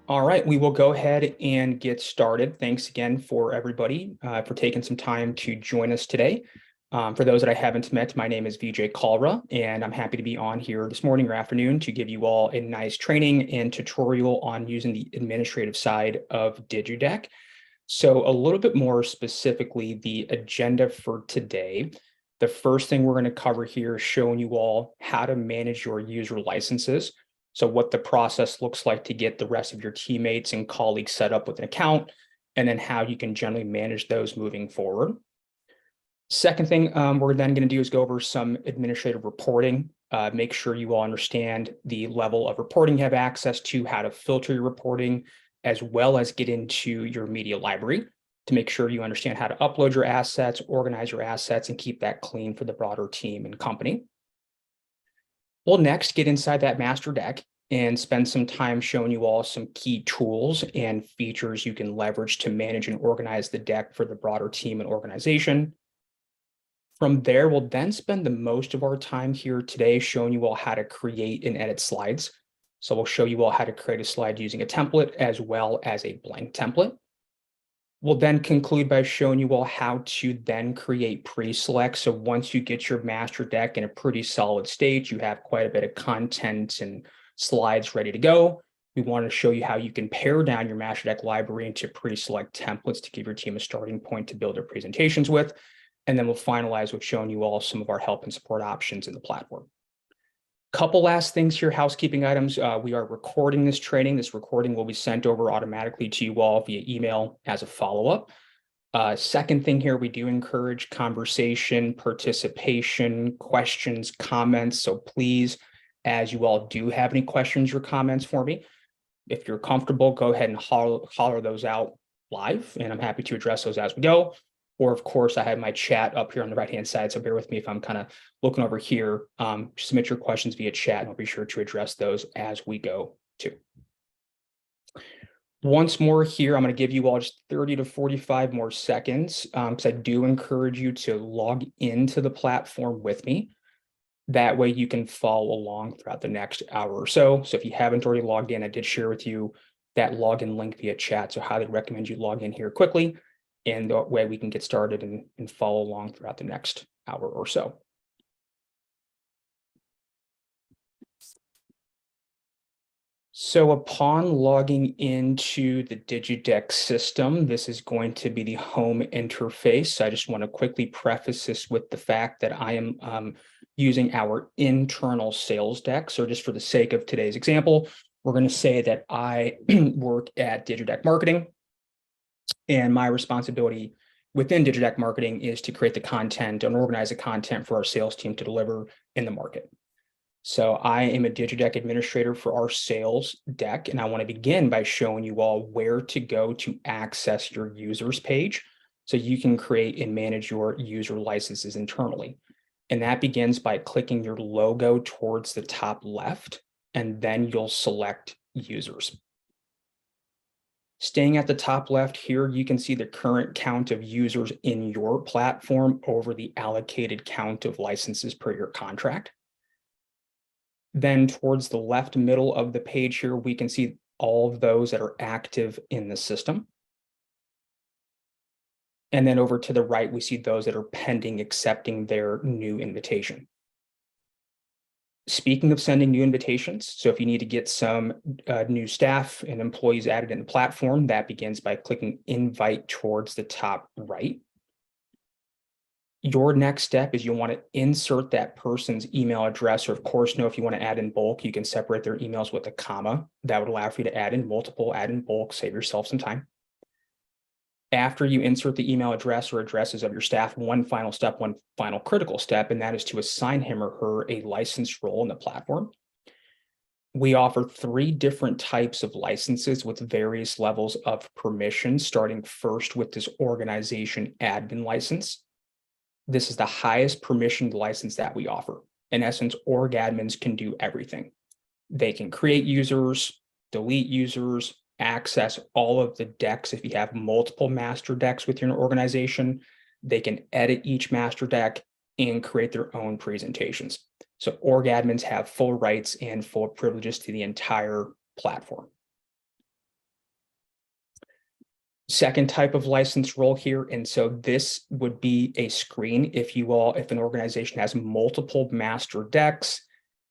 All right, we will go ahead and get started. Thanks again for everybody for taking some time to join us today. For those that I haven't met, my name is VJ Kalra, and I'm happy to be on here this morning or afternoon to give you all a nice training and tutorial on using the administrative side of DigiDeck. So a little bit more specifically, the agenda for today. The first thing we're going to cover here is showing you all how to manage your user licenses. So what the process looks like to get the rest of your teammates and colleagues set up with an account, and then how you can generally manage those moving forward. Second thing we're then going to do is go over some administrative reporting. Make sure you all understand the level of reporting you have access to, how to filter your reporting, as well as get into your media library to make sure you understand how to upload your assets, organize your assets, and keep that clean for the broader team and company. We'll next get inside that master deck and spend some time showing you all some key tools and features you can leverage to manage and organize the deck for the broader team and organization. From there, we'll then spend the most of our time here today showing you all how to create and edit slides. So we'll show you all how to create a slide using a template as well as a blank template. We'll then conclude by showing you all how to then create pre-select. So once you get your master deck in a pretty solid state, you have quite a bit of content and slides ready to go. We want to show you how you can pare down your master deck library into pre-select templates to give your team a starting point to build their presentations with. And then we'll finalize with showing you all some of our help and support options in the platform. Couple last things here, housekeeping items. We are recording this training. This recording will be sent over automatically to you all via email as a follow-up. Second thing here, we do encourage conversation, participation, questions, comments. So please, as you all do have any questions or comments for me, if you're comfortable, go ahead and holler those out live, and I'm happy to address those as we go. Or, of course, I have my chat up here on the right-hand side, so bear with me if I'm kind of looking over here. Submit your questions via chat, and I'll be sure to address those as we go, too. Once more here, I'm going to give you all just 30 to 45 more seconds, because I do encourage you to log into the platform with me. That way you can follow along throughout the next hour or so. So if you haven't already logged in, I did share with you that login link via chat, so I highly recommend you log in here quickly. And that way we can get started and follow along throughout the next hour or so. So upon logging into the DigiDeck system, this is going to be the home interface. I just want to quickly preface this with the fact that I am using our internal sales deck. So just for the sake of today's example, we're going to say that I work at DigiDeck Marketing. And my responsibility within DigiDeck Marketing is to create the content and organize the content for our sales team to deliver in the market. So I am a DigiDeck administrator for our sales deck, and I want to begin by showing you all where to go to access your users page so you can create and manage your user licenses internally. And that begins by clicking your logo towards the top left, and then you'll select users. Staying at the top left here, you can see the current count of users in your platform over the allocated count of licenses per your contract. Then towards the left middle of the page here, we can see all of those that are active in the system. And then over to the right, we see those that are pending accepting their new invitation. Speaking of sending new invitations, so if you need to get some new staff and employees added in the platform, that begins by clicking invite towards the top right. Your next step is you'll want to insert that person's email address, or of course, if you want to add in bulk, you can separate their emails with a comma. That would allow for you to add in multiple, add in bulk, save yourself some time. After you insert the email address or addresses of your staff, one final step, one final critical step, and that is to assign him or her a licensed role in the platform. We offer 3 different types of licenses with various levels of permission, starting first with this organization admin license. This is the highest permissioned license that we offer. In essence, org admins can do everything. They can create users, delete users, access all of the decks. If you have multiple master decks within your organization, they can edit each master deck and create their own presentations. So org admins have full rights and full privileges to the entire platform. Second type of license role here. And so this would be a screen if an organization has multiple master decks.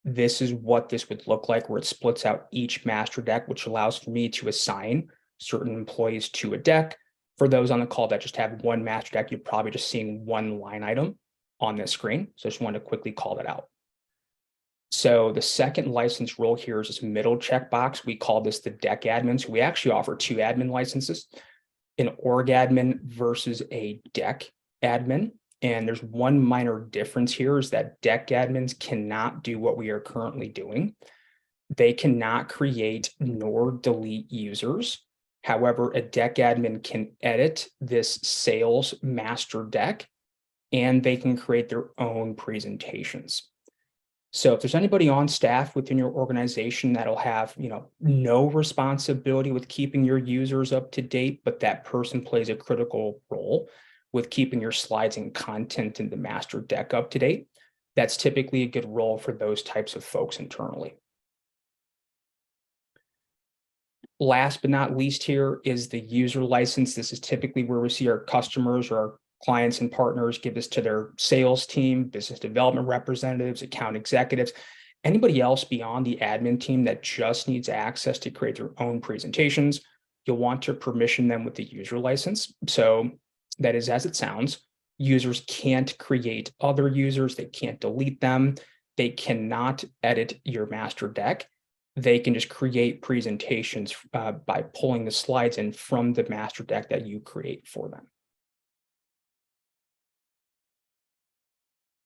This is what this would look like, where it splits out each master deck, which allows for me to assign certain employees to a deck. For those on the call that just have one master deck, you're probably just seeing one line item on this screen. So I just wanted to quickly call that out. So the second license role here is this middle checkbox. We call this the deck admin. So we actually offer two admin licenses, an org admin versus a deck admin. And there's one minor difference here is that deck admins cannot do what we are currently doing. They cannot create nor delete users. However, a deck admin can edit this sales master deck and they can create their own presentations. So if there's anybody on staff within your organization that'll have, no responsibility with keeping your users up to date, but that person plays a critical role with keeping your slides and content in the master deck up to date, that's typically a good role for those types of folks internally. Last but not least here is the user license. This is typically where we see our customers or our clients and partners give this to their sales team, business development representatives, account executives, anybody else beyond the admin team that just needs access to create their own presentations. You'll want to permission them with the user license. So that is as it sounds. Users can't create other users. They can't delete them. They cannot edit your master deck. They can just create presentations by pulling the slides in from the master deck that you create for them.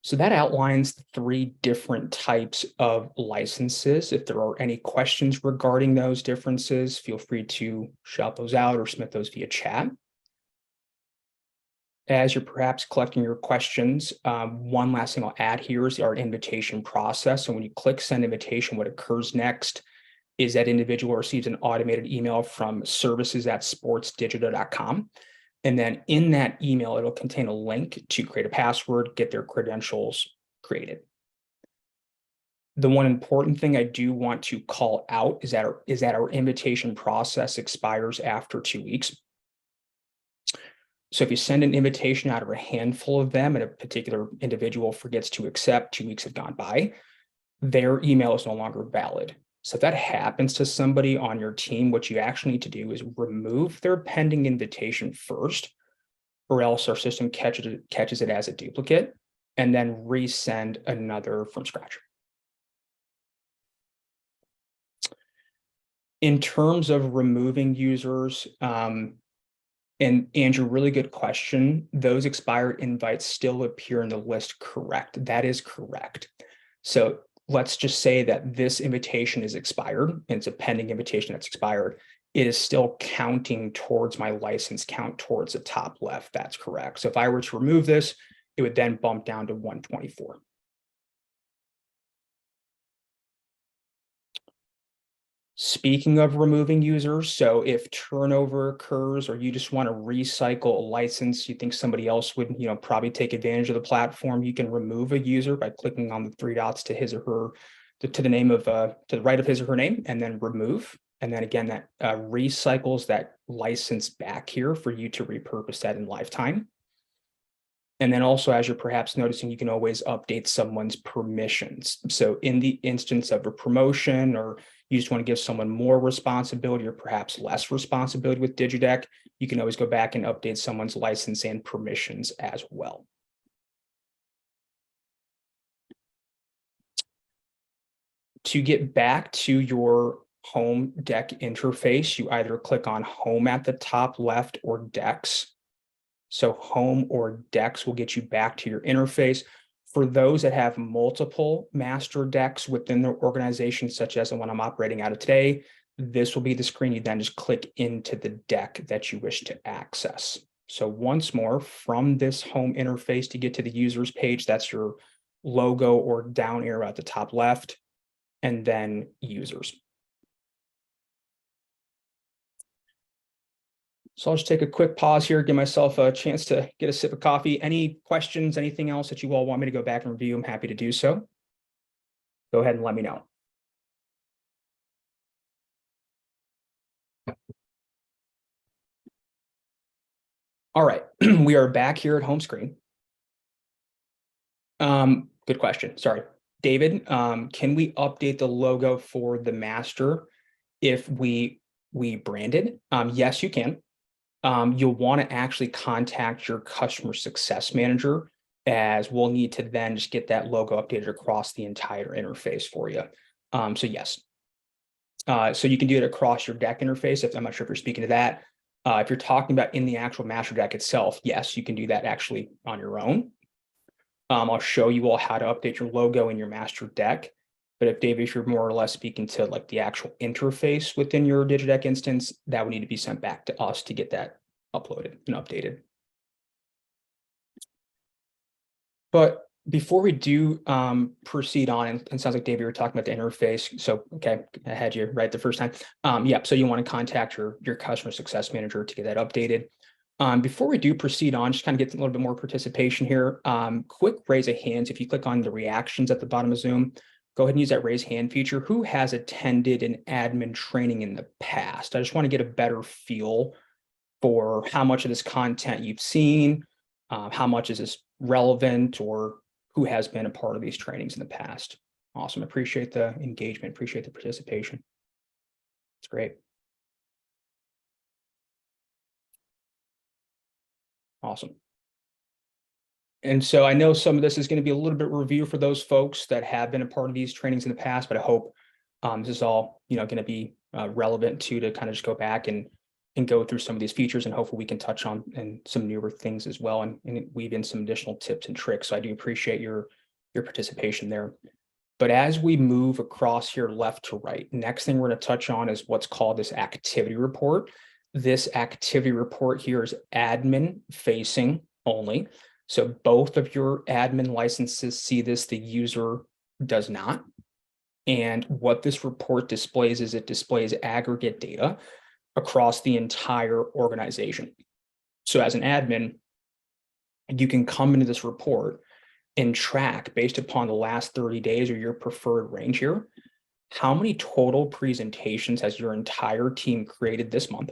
So that outlines the three different types of licenses. If there are any questions regarding those differences, feel free to shout those out or submit those via chat. As you're perhaps collecting your questions, one last thing I'll add here is our invitation process. So when you click send invitation, what occurs next is that individual receives an automated email from services@sportsdigital.com. And then in that email, it'll contain a link to create a password, get their credentials created. The one important thing I do want to call out is that our invitation process expires after 2 weeks. So if you send an invitation out of a handful of them and a particular individual forgets to accept, 2 weeks have gone by, their email is no longer valid. So if that happens to somebody on your team, what you actually need to do is remove their pending invitation first, or else our system catches it as a duplicate, and then resend another from scratch. In terms of removing users, and Andrew, really good question. Those expired invites still appear in the list, correct? That is correct. So let's just say that this invitation is expired and it's a pending invitation that's expired. It is still counting towards my license count towards the top left. That's correct. So if I were to remove this, it would then bump down to 124. Speaking of removing users, so if turnover occurs or you just want to recycle a license, you think somebody else would, probably take advantage of the platform, you can remove a user by clicking on the three dots to his or her, to the name of, to the right of his or her name, and then remove. And then again, that recycles that license back here for you to repurpose that in lifetime. And then also, as you're perhaps noticing, you can always update someone's permissions. So in the instance of a promotion, or you just want to give someone more responsibility or perhaps less responsibility with DIGIDECK, you can always go back and update someone's license and permissions as well. To get back to your home deck interface, you either click on Home at the top left or Decks. So Home or Decks will get you back to your interface. For those that have multiple master decks within their organization, such as the one I'm operating out of today, this will be the screen. You then just click into the deck that you wish to access. So once more, from this home interface to get to the users page, that's your logo or down arrow at the top left, and then users. So I'll just take a quick pause here, give myself a chance to get a sip of coffee. Any questions, anything else that you all want me to go back and review, I'm happy to do so. Go ahead and let me know. All right, we are back here at home screen. Good question. Sorry, David. Can we update the logo for the master if we branded? Yes, you can. You'll want to actually contact your customer success manager, as we'll need to then just get that logo updated across the entire interface for you. So yes. So you can do it across your deck interface. If I'm not sure if you're speaking to that. If you're talking about in the actual master deck itself, yes, you can do that actually on your own. I'll show you all how to update your logo in your master deck. But if Dave, if you're more or less speaking to like the actual interface within your DIGIDECK instance, that would need to be sent back to us to get that uploaded and updated. But before we do proceed on, and it sounds like Dave, you were talking about the interface. So, okay, I had you right the first time. Yeah, so you want to contact your customer success manager to get that updated. Before we do proceed on, just kind of get a little bit more participation here. Quick raise of hands. If you click on the reactions at the bottom of Zoom, go ahead and use that raise hand feature. Who has attended an admin training in the past? I just want to get a better feel for how much of this content you've seen, how much is this relevant, or who has been a part of these trainings in the past. Awesome. Appreciate the engagement. Appreciate the participation. It's great. Awesome. And so I know some of this is going to be a little bit review for those folks that have been a part of these trainings in the past, but I hope this is all going to be relevant to kind of just go back and go through some of these features, and hopefully we can touch on and some newer things as well, and weave in some additional tips and tricks. So I do appreciate your participation there. But as we move across here left to right, next thing we're going to touch on is what's called this activity report. This activity report here is admin facing only. So both of your admin licenses see this, the user does not. And what this report displays is it displays aggregate data across the entire organization. So as an admin, you can come into this report and track, based upon the last 30 days or your preferred range here, how many total presentations has your entire team created this month?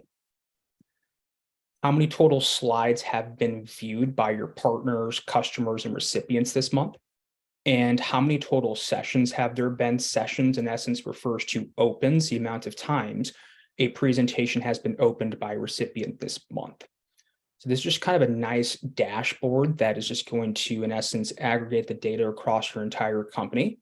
How many total slides have been viewed by your partners, customers, and recipients this month? And how many total sessions have there been? Sessions, in essence, refers to opens, the amount of times a presentation has been opened by a recipient this month. So this is just kind of a nice dashboard that is just going to, in essence, aggregate the data across your entire company.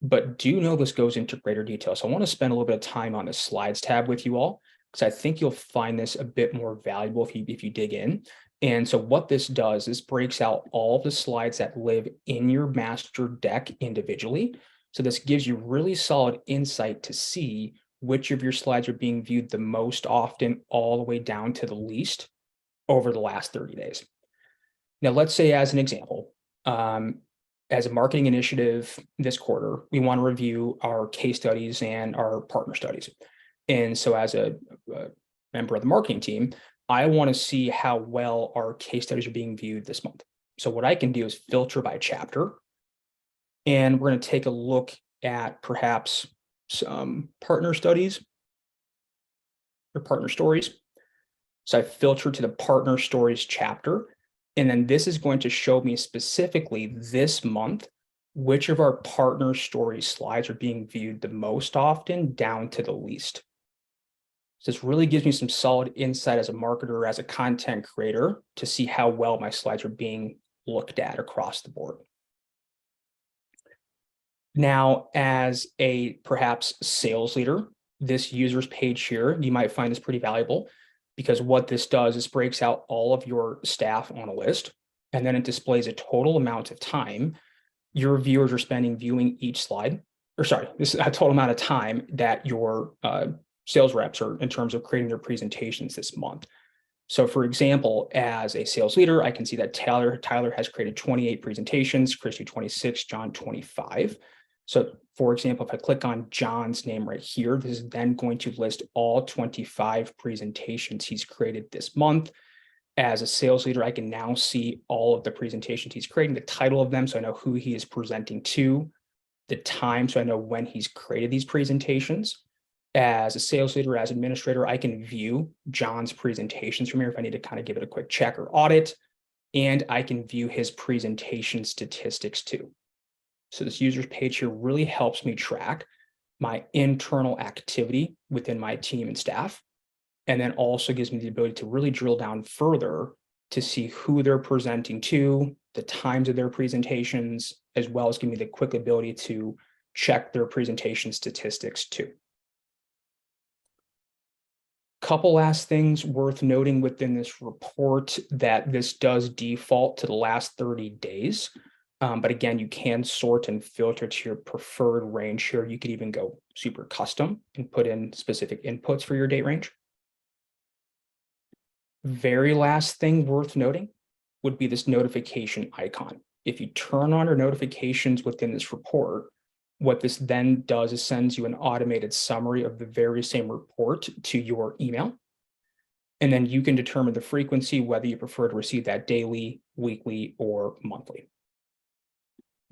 But do know this goes into greater detail. So I want to spend a little bit of time on the slides tab with you all, because I think you'll find this a bit more valuable if you dig in. And so what this does is breaks out all of the slides that live in your master deck individually. So this gives you really solid insight to see which of your slides are being viewed the most often, all the way down to the least over the last 30 days. Now, let's say, as an example, as a marketing initiative this quarter, we want to review our case studies and our partner studies. And so as a member of the marketing team, I want to see how well our case studies are being viewed this month. So what I can do is filter by chapter, and we're going to take a look at perhaps some partner studies or partner stories. So I filter to the partner stories chapter, and then this is going to show me specifically this month which of our partner story slides are being viewed the most often down to the least. So this really gives me some solid insight as a marketer, as a content creator, to see how well my slides are being looked at across the board. Now, as a perhaps sales leader, this users page here, you might find this pretty valuable, because what this does is breaks out all of your staff on a list, and then it displays a total amount of time your viewers are spending viewing each slide, or sorry, this is a total amount of time that your sales reps are in terms of creating their presentations this month. So for example, as a sales leader, I can see that Tyler has created 28 presentations, Christy 26, John 25. So for example, if I click on John's name right here, this is then going to list all 25 presentations he's created this month. As a sales leader, I can now see all of the presentations he's creating, the title of them, so I know who he is presenting to, the time, so I know when he's created these presentations, As a sales leader, as administrator, I can view John's presentations from here if I need to kind of give it a quick check or audit, and I can view his presentation statistics too. So this user's page here really helps me track my internal activity within my team and staff, and then also gives me the ability to really drill down further to see who they're presenting to, the times of their presentations, as well as give me the quick ability to check their presentation statistics too. Couple last things worth noting within this report, that this does default to the last 30 days. But again, you can sort and filter to your preferred range here. You could even go super custom and put in specific inputs for your date range. Very last thing worth noting would be this notification icon. If you turn on your notifications within this report, what this then does is sends you an automated summary of the very same report to your email. And then you can determine the frequency, whether you prefer to receive that daily, weekly, or monthly.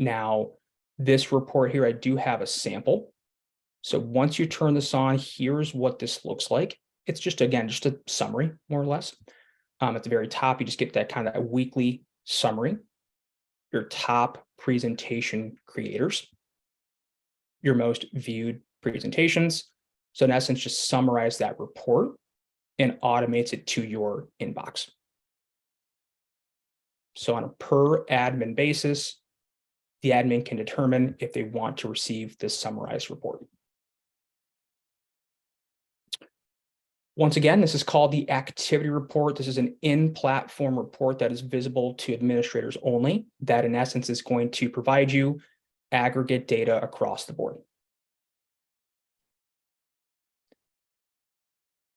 Now, this report here, I do have a sample. So once you turn this on, here's what this looks like. It's just, again, just a summary, more or less. At the very top, you just get that kind of a weekly summary, your top presentation creators, your most viewed presentations. So in essence, just summarize that report and automates it to your inbox. So on a per admin basis, the admin can determine if they want to receive this summarized report. Once again, this is called the activity report. This is an in-platform report that is visible to administrators only, that in essence is going to provide you aggregate data across the board.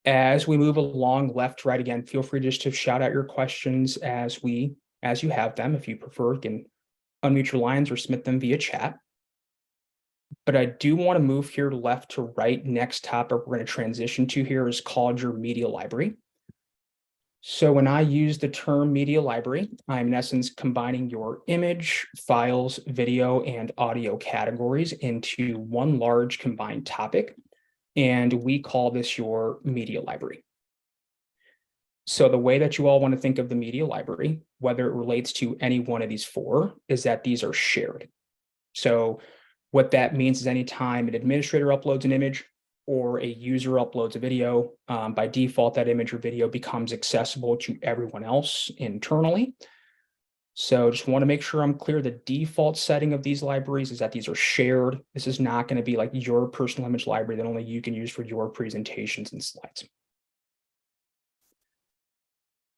As we move along left to right, again, feel free just to shout out your questions as you have them. If you prefer, you can unmute your lines or submit them via chat. But I do want to move here left to right. Next topic we're going to transition to here is called your media library. So when I use the term media library, I'm in essence combining your image, files, video, and audio categories into one large combined topic. And we call this your media library. So the way that you all want to think of the media library, whether it relates to any one of these four, is that these are shared. So what that means is anytime an administrator uploads an image or a user uploads a video, by default, that image or video becomes accessible to everyone else internally. So just want to make sure I'm clear. The default setting of these libraries is that these are shared. This is not going to be like your personal image library that only you can use for your presentations and slides.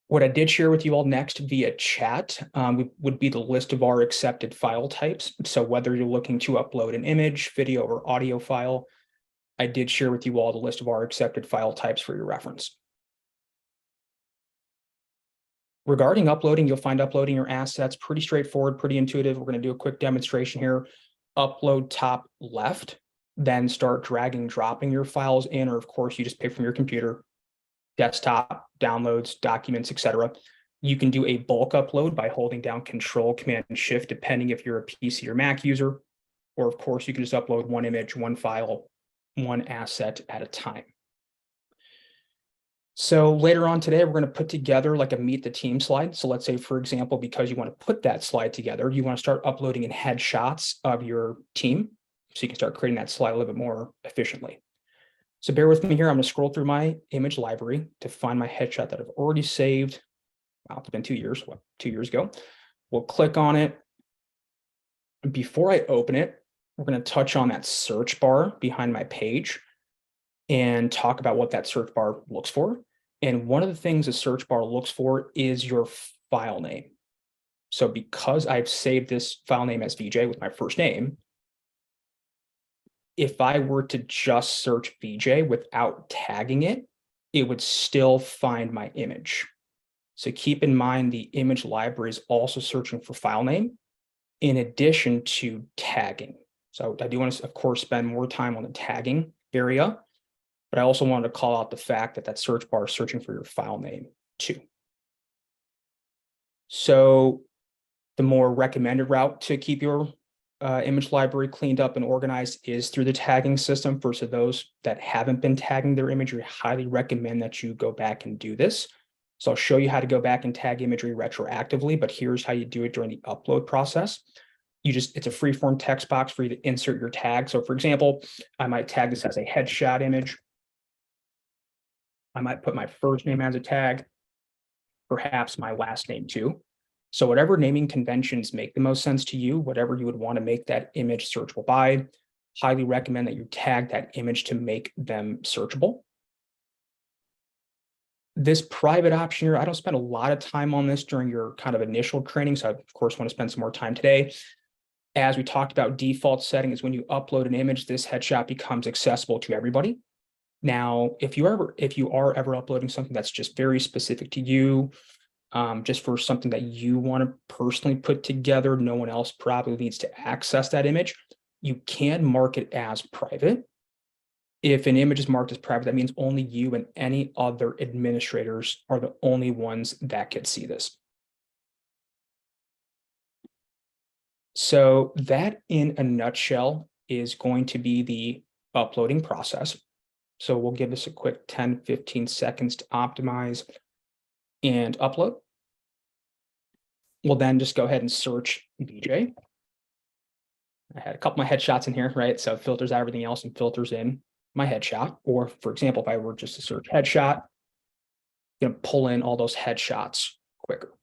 What I did share with you all next via chat would be the list of our accepted file types. So whether you're looking to upload an image, video, or audio file, I did share with you all the list of our accepted file types for your reference. Regarding uploading, you'll find uploading your assets pretty straightforward, pretty intuitive. We're going to do a quick demonstration here. Upload top left, then start dragging, dropping your files in, or of course, you just pick from your computer, desktop, downloads, documents, etc. You can do a bulk upload by holding down Control, Command, and Shift, depending if you're a PC or Mac user. Or of course, you can just upload one image, one file, one asset at a time. So later on today, we're going to put together like a meet the team slide. So let's say, for example, because you want to put that slide together, you want to start uploading in headshots of your team. So you can start creating that slide a little bit more efficiently. So bear with me here. I'm going to scroll through my image library to find my headshot that I've already saved. Wow, it's been 2 years, 2 years ago. We'll click on it. Before I open it, we're going to touch on that search bar behind my page and talk about what that search bar looks for. And one of the things a search bar looks for is your file name. So because I've saved this file name as VJ with my first name, if I were to just search VJ without tagging it, it would still find my image. So keep in mind the image library is also searching for file name in addition to tagging. So I do want to, of course, spend more time on the tagging area, but I also wanted to call out the fact that that search bar is searching for your file name too. So the more recommended route to keep your image library cleaned up and organized is through the tagging system. For those that haven't been tagging their imagery, I highly recommend that you go back and do this. So I'll show you how to go back and tag imagery retroactively, but here's how you do it during the upload process. It's a free-form text box for you to insert your tag. So for example, I might tag this as a headshot image. I might put my first name as a tag, perhaps my last name too. So whatever naming conventions make the most sense to you, whatever you would want to make that image searchable by, highly recommend that you tag that image to make them searchable. This private option here, I don't spend a lot of time on this during your kind of initial training. So I, of course, want to spend some more time today. As we talked about, default setting is when you upload an image, this headshot becomes accessible to everybody. Now, if you are ever uploading something that's just very specific to you, just for something that you want to personally put together, no one else probably needs to access that image, you can mark it as private. If an image is marked as private, that means only you and any other administrators are the only ones that could see this. So that, in a nutshell, is going to be the uploading process. So we'll give this a quick 10, 15 seconds to optimize and upload. We'll then just go ahead and search VJ. I had a couple of my headshots in here, right? So it filters out everything else and filters in my headshot. Or for example, if I were just to search headshot, I'm going to pull in all those headshots quicker.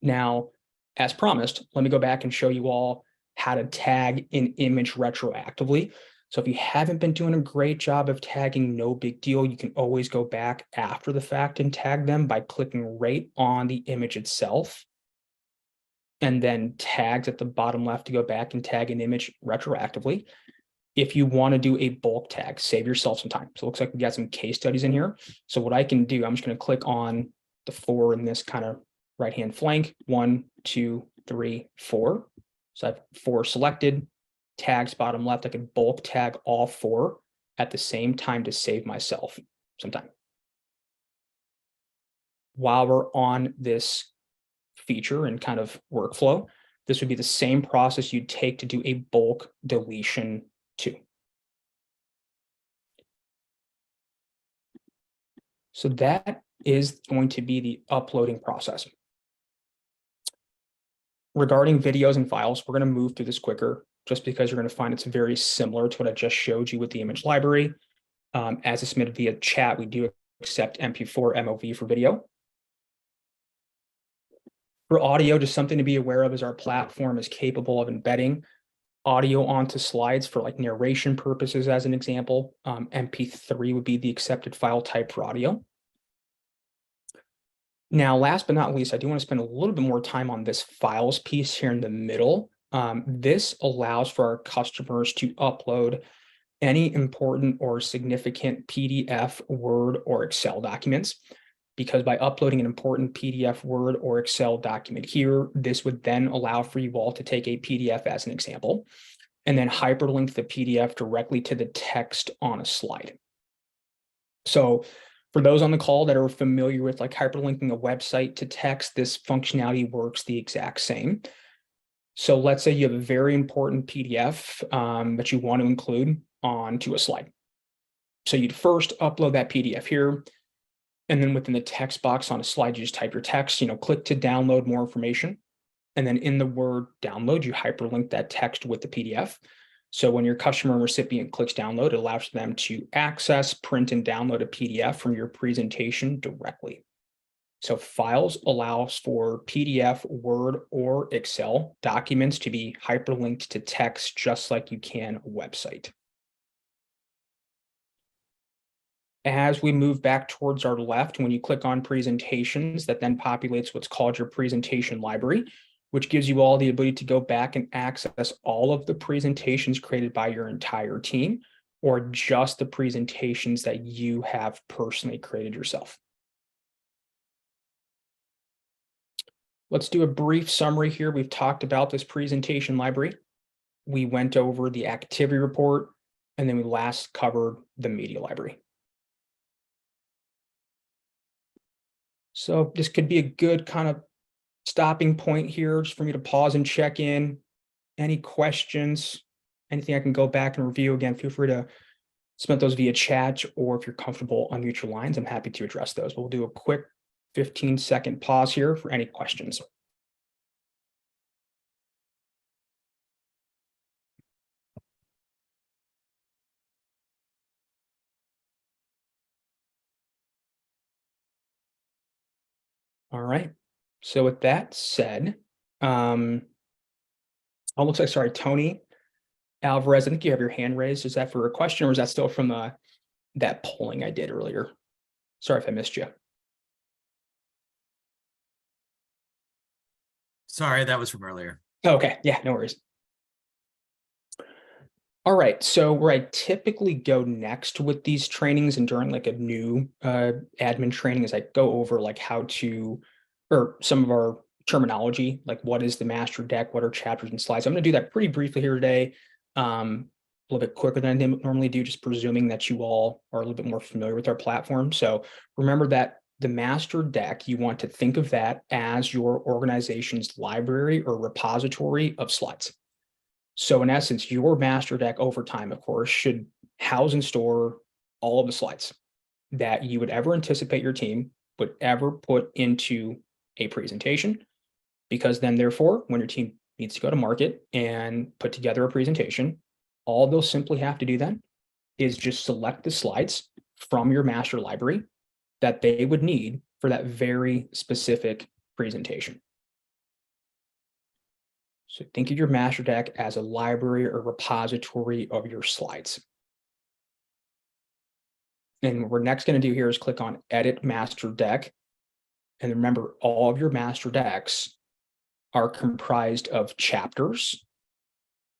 Now, as promised, let me go back and show you all how to tag an image retroactively. So if you haven't been doing a great job of tagging, no big deal. You can always go back after the fact and tag them by clicking right on the image itself, and then tags at the bottom left to go back and tag an image retroactively. If you want to do a bulk tag, save yourself some time. So it looks like we got some case studies in here. So what I can do, I'm just going to click on the 4 in this kind of right-hand flank. 1, 2, 3, 4. So I have 4 selected. Tags bottom left. I can bulk tag all 4 at the same time to save myself some time. While we're on this feature and kind of workflow, this would be the same process you'd take to do a bulk deletion too. So that is going to be the uploading process. Regarding videos and files, we're going to move through this quicker just because you're going to find it's very similar to what I just showed you with the image library. As it's submitted via chat, we do accept MP4 MOV for video. For audio, just something to be aware of is our platform is capable of embedding audio onto slides for like narration purposes, as an example. MP3 would be the accepted file type for audio. Now, last but not least, I do want to spend a little bit more time on this files piece here in the middle. This allows for our customers to upload any important or significant PDF, Word, or Excel documents, because by uploading an important PDF, Word, or Excel document here, this would then allow for you all to take a PDF as an example, and then hyperlink the PDF directly to the text on a slide. So for those on the call that are familiar with like hyperlinking a website to text, this functionality works the exact same. So let's say you have a very important PDF that you want to include onto a slide. So you'd first upload that PDF here, and then within the text box on a slide, you just type your text, click to download more information. And then in the word download, you hyperlink that text with the PDF. So when your customer and recipient clicks download, it allows them to access, print, and download a PDF from your presentation directly. So files allows for PDF, Word, or Excel documents to be hyperlinked to text just like you can a website. As we move back towards our left, when you click on presentations, that then populates what's called your presentation library, which gives you all the ability to go back and access all of the presentations created by your entire team, or just the presentations that you have personally created yourself. Let's do a brief summary here. We've talked about this presentation library. We went over the activity report, and then we last covered the media library. So this could be a good kind of stopping point here just for me to pause and check in. Any questions? Anything I can go back and review? Again, feel free to submit those via chat, or if you're comfortable, unmute your lines. I'm happy to address those. But we'll do a quick 15-second pause here for any questions. All right. So with that said, oh, looks like, sorry, Tony Alvarez, I think you have your hand raised. Is that for a question, or is that still from that polling I did earlier? Sorry if I missed you. Sorry, that was from earlier. Okay, yeah, no worries. All right, so where I typically go next with these trainings and during like a new admin training is I go over like how to, or some of our terminology, like what is the master deck, what are chapters and slides. I'm going to do that pretty briefly here today, a little bit quicker than I normally do, just presuming that you all are a little bit more familiar with our platform. So remember that the master deck, you want to think of that as your organization's library or repository of slides. So in essence, your master deck over time, of course, should house and store all of the slides that you would ever anticipate your team would ever put into a presentation. Because then, therefore, when your team needs to go to market and put together a presentation, all they'll simply have to do then is just select the slides from your master library that they would need for that very specific presentation. So think of your master deck as a library or repository of your slides. And what we're next going to do here is click on Edit Master Deck. And remember, all of your master decks are comprised of chapters.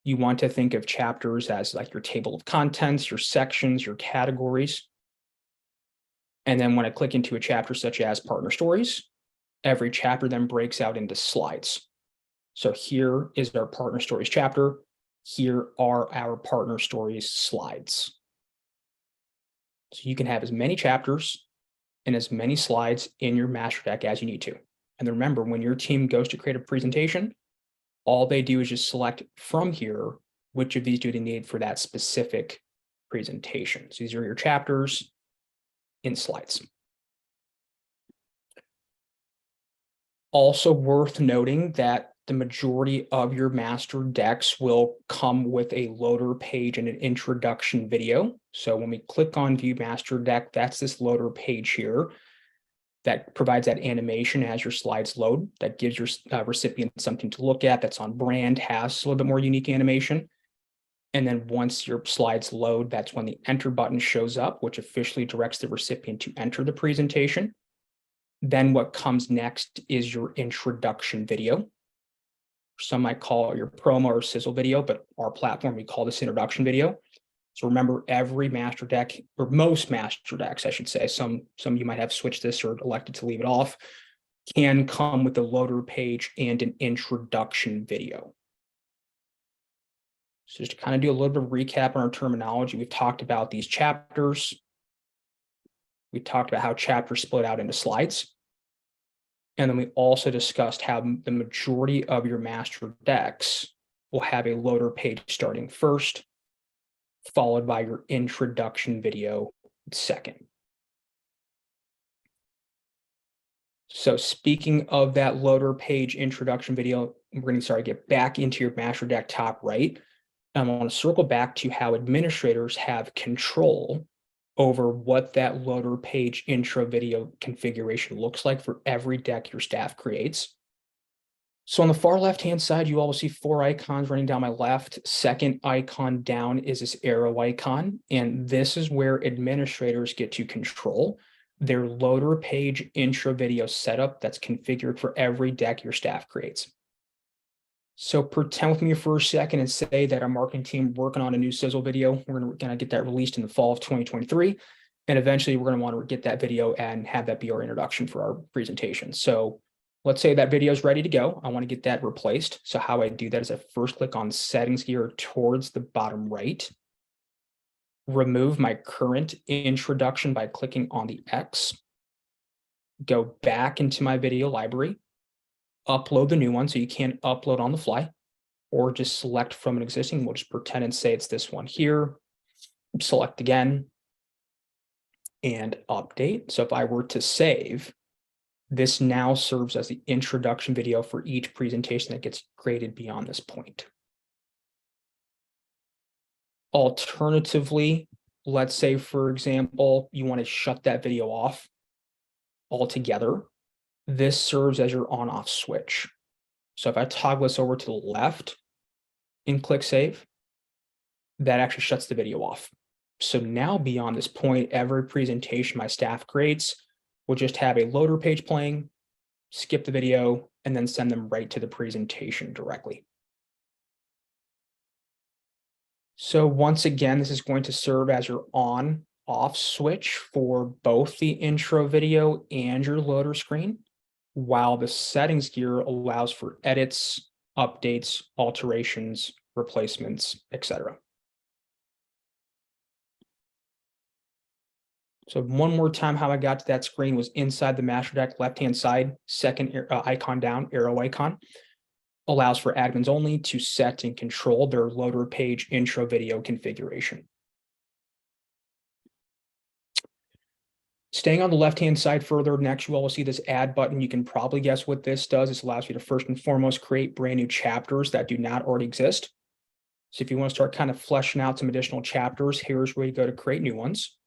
You want to think of chapters as like your table of contents, your sections, your categories. And then when I click into a chapter such as Partner Stories, every chapter then breaks out into slides. So here is our Partner Stories chapter. Here are our Partner Stories slides. So you can have as many chapters and as many slides in your master deck as you need to. And remember, when your team goes to create a presentation, all they do is just select from here, which of these do they need for that specific presentation. So these are your chapters in slides. Also worth noting that the majority of your master decks will come with a loader page and an introduction video. So when we click on View Master Deck, that's this loader page here that provides that animation as your slides load, that gives your recipient something to look at that's on brand, has a little bit more unique animation. And then once your slides load, that's when the enter button shows up, which officially directs the recipient to enter the presentation. Then what comes next is your introduction video. Some might call it your promo or sizzle video, but our platform, we call this introduction video. So remember, every master deck, or most master decks, I should say, some you might have switched this or elected to leave it off, can come with a loader page and an introduction video. So just to kind of do a little bit of recap on our terminology, we've talked about these chapters. We talked about how chapters split out into slides. And then we also discussed how the majority of your master decks will have a loader page starting first, followed by your introduction video second. So speaking of that loader page introduction video, we're going to get back into your master deck top right. I want to circle back to how administrators have control over what that loader page intro video configuration looks like for every deck your staff creates. So on the far left-hand side, you all will see 4 icons running down my left. Second icon down is this arrow icon, and this is where administrators get to control their loader page intro video setup that's configured for every deck your staff creates. So pretend with me for a second and say that our marketing team working on a new sizzle video. We're gonna get that released in the fall of 2023. And eventually we're gonna want to get that video and have that be our introduction for our presentation. So let's say that video is ready to go. I want to get that replaced. So how I do that is I first click on settings here towards the bottom right. Remove my current introduction by clicking on the X. Go back into my video library. upload the new one, so you can't upload on the fly, or just select from an existing. We'll just pretend and say it's this one here. Select again and update. So if I were to save, this now serves as the introduction video for each presentation that gets created beyond this point. Alternatively, let's say, for example, you want to shut that video off altogether. This serves as your on-off switch. So if I toggle this over to the left and click save, that actually shuts the video off. So now beyond this point, every presentation my staff creates will just have a loader page playing, skip the video, and then send them right to the presentation directly. So once again, this is going to serve as your on-off switch for both the intro video and your loader screen, while the settings gear allows for edits, updates, alterations, replacements, etc. So one more time, how I got to that screen was inside the master deck, left-hand side, second icon down, arrow icon, allows for admins only to set and control their loader page intro video configuration. Staying on the left-hand side further, next you all will see this add button. You can probably guess what this does. This allows you to first and foremost create brand new chapters that do not already exist. So if you want to start kind of fleshing out some additional chapters, here's where you go to create new ones.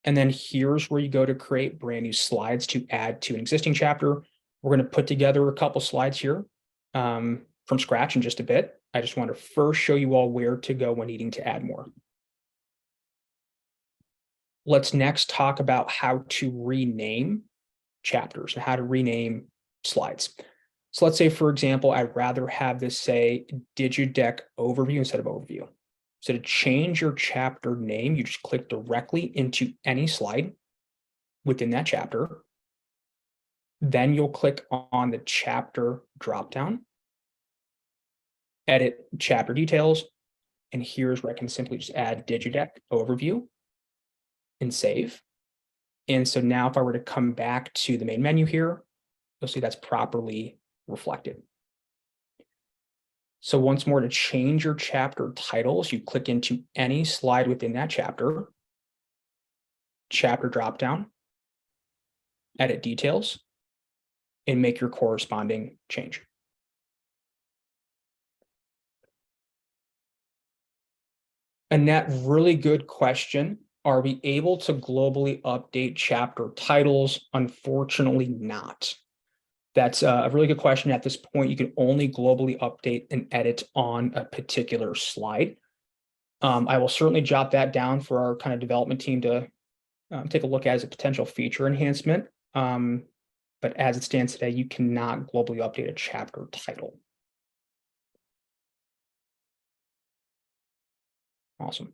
And then here's where you go to create brand new slides to add to an existing chapter. We're going to put together a couple slides here from scratch in just a bit. I just want to first show you all where to go when needing to add more. Let's next talk about how to rename chapters and how to rename slides. So let's say, for example, I'd rather have this say DIGIDECK overview instead of overview. So to change your chapter name, you just click directly into any slide within that chapter. Then you'll click on the chapter dropdown, edit chapter details, and here's where I can simply just add DIGIDECK overview and save. And so now if I were to come back to the main menu here, you'll see that's properly reflected. So once more, to change your chapter titles, you click into any slide within that chapter, chapter dropdown, edit details, and make your corresponding change. Annette, really good question. Are we able to globally update chapter titles? Unfortunately not. That's a really good question. At this point, you can only globally update and edit on a particular slide. I will certainly jot that down for our kind of development team to take a look at as a potential feature enhancement. But as it stands today, you cannot globally update a chapter title. Awesome.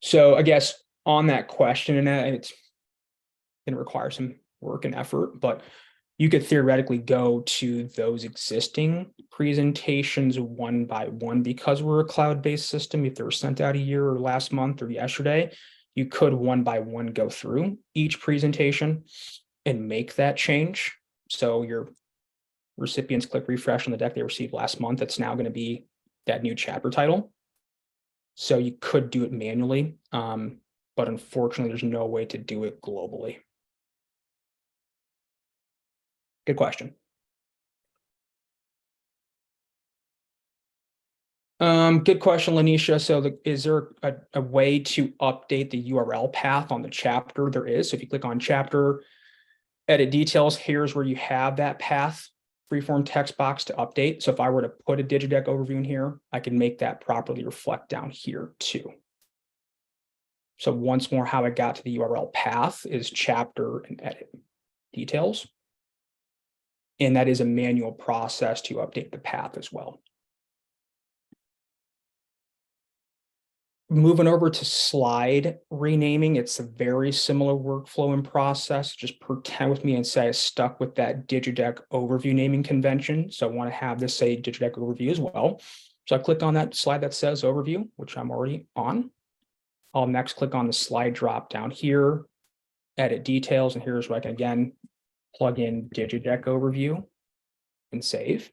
So I guess on that question, and it's going to require some work and effort, but you could theoretically go to those existing presentations one by one. Because we're a cloud-based system, if they were sent out a year or last month or yesterday, you could one by one go through each presentation and make that change. So your recipients click refresh on the deck they received last month. It's now going to be that new chapter title. So you could do it manually, but unfortunately, there's no way to do it globally. Good question. Good question, Lanisha. So is there a way to update the URL path on the chapter? There is. So if you click on chapter, edit details, here's where you have that path, freeform text box to update. So if I were to put a DIGIDECK overview in here, I can make that properly reflect down here too. So once more, how I got to the URL path is chapter and edit details. And that is a manual process to update the path as well. Moving over to slide renaming, it's a very similar workflow and process. Just pretend with me and say I stuck with that DIGIDECK overview naming convention. So I want to have this say DIGIDECK overview as well. So I click on that slide that says overview, which I'm already on. I'll next click on the slide drop down here, edit details, and here's where I can again plug in DIGIDECK overview and save.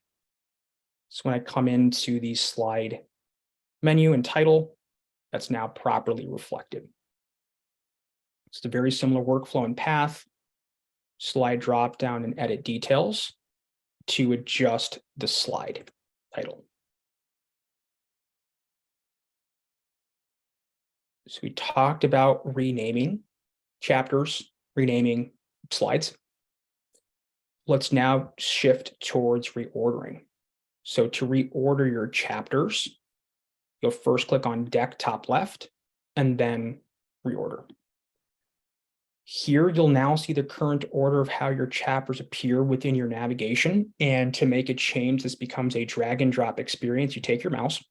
So when I come into the slide menu and title, that's now properly reflected. It's a very similar workflow and path. Slide drop down and edit details to adjust the slide title. So we talked about renaming chapters, renaming slides. Let's now shift towards reordering. So to reorder your chapters, you'll first click on Deck top left and then reorder. Here, you'll now see the current order of how your chapters appear within your navigation. And to make a change, this becomes a drag and drop experience. You take your mouse,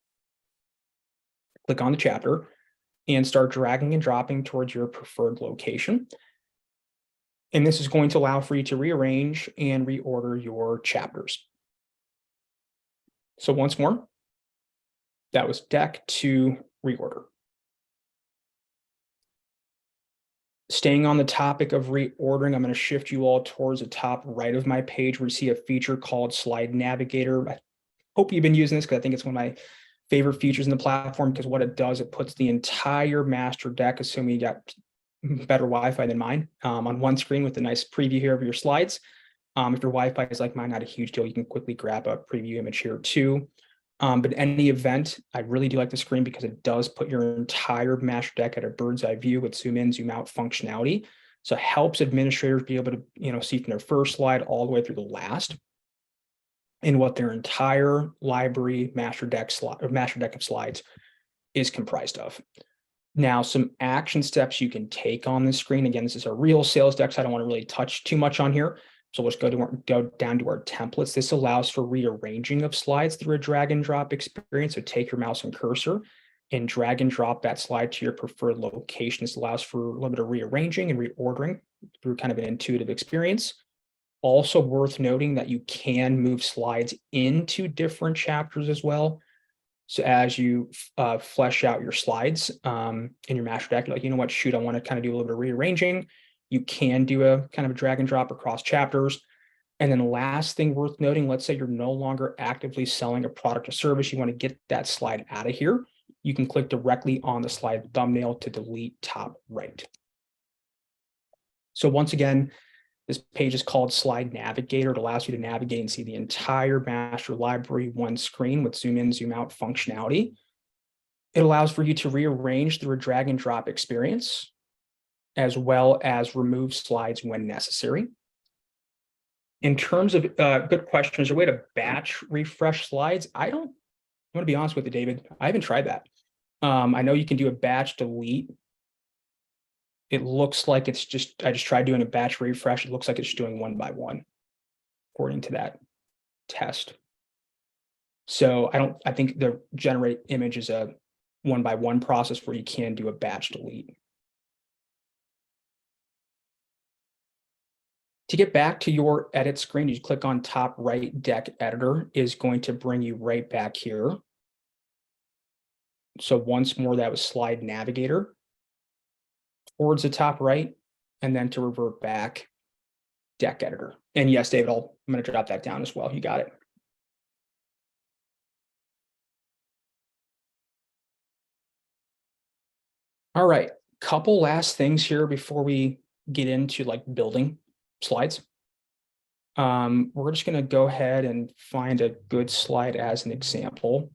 click on the chapter, and start dragging and dropping towards your preferred location. And this is going to allow for you to rearrange and reorder your chapters. So once more, that was Deck to reorder. Staying on the topic of reordering, I'm going to shift you all towards the top right of my page where you see a feature called Slide Navigator. I hope you've been using this because I think it's one of my favorite features in the platform, because what it does, it puts the entire master deck, assuming you got better Wi-Fi than mine, on one screen with a nice preview here of your slides. If your Wi-Fi is like mine, not a huge deal. You can quickly grab a preview image here too. But in any event, I really do like the screen because it does put your entire master deck at a bird's eye view with zoom in, zoom out functionality. So it helps administrators be able to see from their first slide all the way through the last, and what their entire library master deck of slides is comprised of. Now, some action steps you can take on this screen. Again, this is a real sales deck, so I don't want to really touch too much on here. So let's go down to our templates. This allows for rearranging of slides through a drag and drop experience. So take your mouse and cursor and drag and drop that slide to your preferred location. This allows for a little bit of rearranging and reordering through kind of an intuitive experience. Also worth noting that you can move slides into different chapters as well. So as you flesh out your slides in your master deck, you're like, you know what, shoot, I want to kind of do a little bit of rearranging. You can do a kind of a drag and drop across chapters. And then the last thing worth noting, let's say you're no longer actively selling a product or service, you want to get that slide out of here. You can click directly on the slide thumbnail to delete top right. So once again, this page is called Slide Navigator. It allows you to navigate and see the entire master library one screen with zoom in, zoom out functionality. It allows for you to rearrange through a drag and drop experience, as well as remove slides when necessary. In terms of good question, is there a way to batch refresh slides? I'm going to be honest with you, David, I haven't tried that. I know you can do a batch delete. It looks like it's I just tried doing a batch refresh. It looks like it's doing one by one, according to that test. So I think the generate image is a one by one process where you can do a batch delete. To get back to your edit screen, you click on top right. Deck editor is going to bring you right back here. So once more, that was Slide Navigator towards the top right, and then to revert back, Deck editor. And yes, David, I'm going to drop that down as well. You got it. All right, couple last things here before we get into like building slides. We're just going to go ahead and find a good slide as an example.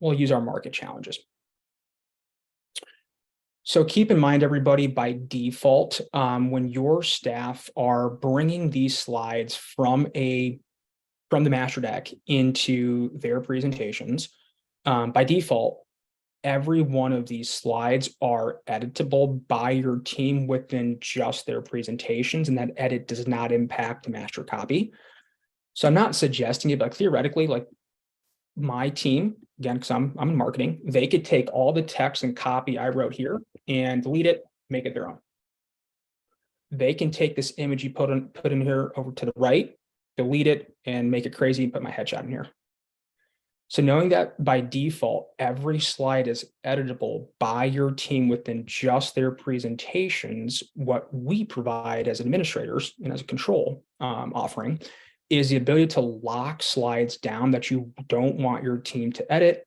We'll use our market challenges. So keep in mind, everybody, by default, when your staff are bringing these slides from the master deck into their presentations, by default, every one of these slides are editable by your team within just their presentations, and that edit does not impact the master copy. So I'm not suggesting it, but theoretically, like my team, again, because I'm in marketing, they could take all the text and copy I wrote here and delete it, make it their own. They can take this image you put in here over to the right, delete it, and make it crazy and put my headshot in here. So knowing that by default, every slide is editable by your team within just their presentations, what we provide as administrators and as a control offering is the ability to lock slides down that you don't want your team to edit.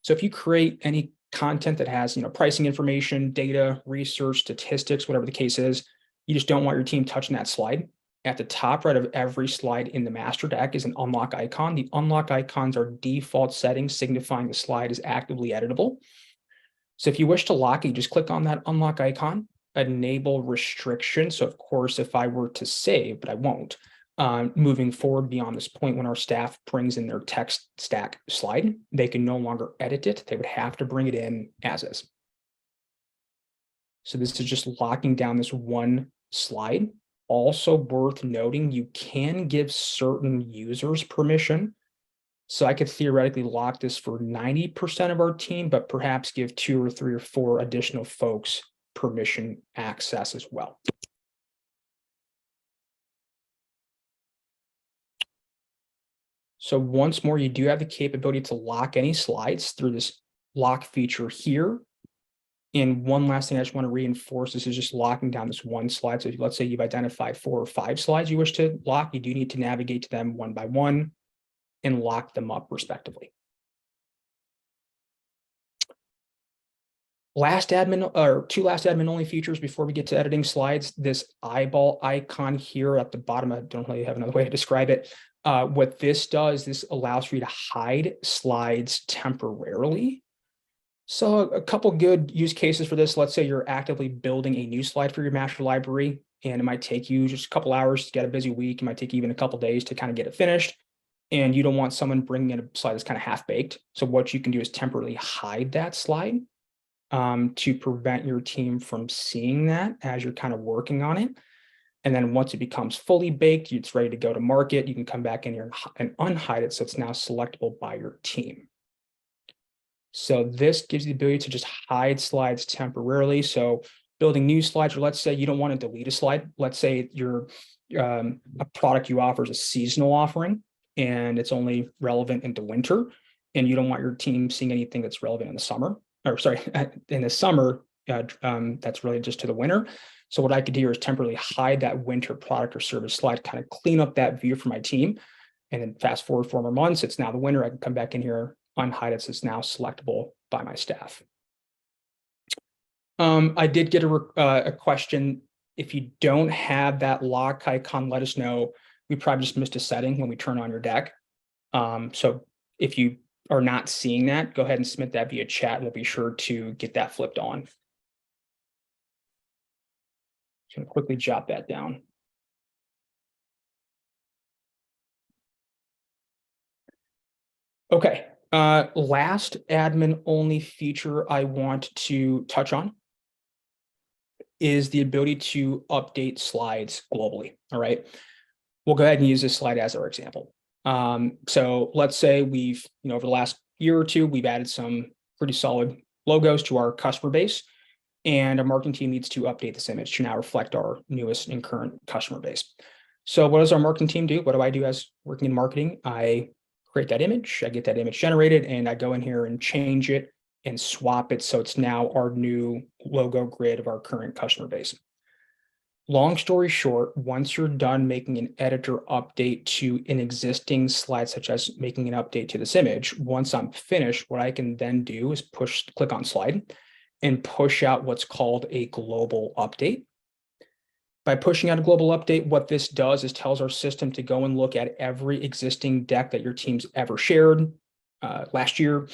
So if you create any content that has, pricing information, data, research, statistics, whatever the case is, you just don't want your team touching that slide. At the top right of every slide in the master deck is an unlock icon. The unlock icons are default settings signifying the slide is actively editable. So if you wish to lock it, you just click on that unlock icon, enable restriction. So of course, if I were to save, but I won't, moving forward beyond this point, when our staff brings in their text stack slide, they can no longer edit it. They would have to bring it in as is. So this is just locking down this one slide. Also worth noting, you can give certain users permission. So I could theoretically lock this for 90% of our team, but perhaps give 2 or 3 or 4 additional folks permission access as well. So once more, you do have the capability to lock any slides through this lock feature here. And one last thing I just want to reinforce, this is just locking down this one slide. So let's say you've identified 4 or 5 slides you wish to lock, you do need to navigate to them one by one and lock them up respectively. Last admin or 2 last admin only features before we get to editing slides. This eyeball icon here at the bottom, I don't really have another way to describe it. What this does, this allows for you to hide slides temporarily. So a couple good use cases for this. Let's say you're actively building a new slide for your master library, and it might take you just a couple hours to get a busy week. It might take even a couple days to kind of get it finished. And you don't want someone bringing in a slide that's kind of half-baked. So what you can do is temporarily hide that slide to prevent your team from seeing that as you're kind of working on it. And then once it becomes fully baked, it's ready to go to market, you can come back in here and unhide it so it's now selectable by your team. So this gives you the ability to just hide slides temporarily. So building new slides, or let's say you don't want to delete a slide. Let's say you're a product you offer is a seasonal offering and it's only relevant into winter, and you don't want your team seeing anything that's relevant in the summer, or sorry, in the summer, that's related just to the winter. So what I could do here is temporarily hide that winter product or service slide, kind of clean up that view for my team. And then fast forward 4 more months, it's now the winter. I can come back in here, unhide it, so it's now selectable by my staff. I did get a question. If you don't have that lock icon, let us know. We probably just missed a setting when we turn on your deck. So if you are not seeing that, go ahead and submit that via chat, and we'll be sure to get that flipped on. Just gonna quickly jot that down. Okay, last admin only feature I want to touch on is the ability to update slides globally. All right, we'll go ahead and use this slide as our example. So let's say we've, over the last year or two, we've added some pretty solid logos to our customer base, and our marketing team needs to update this image to now reflect our newest and current customer base. So what does our marketing team do? What do I do as working in marketing? I create that image, I get that image generated, and I go in here and change it and swap it so it's now our new logo grid of our current customer base. Long story short, once you're done making an editor update to an existing slide, such as making an update to this image, once I'm finished, what I can then do is click on slide and push out what's called a global update. By pushing out a global update, what this does is tells our system to go and look at every existing deck that your team's ever shared last year,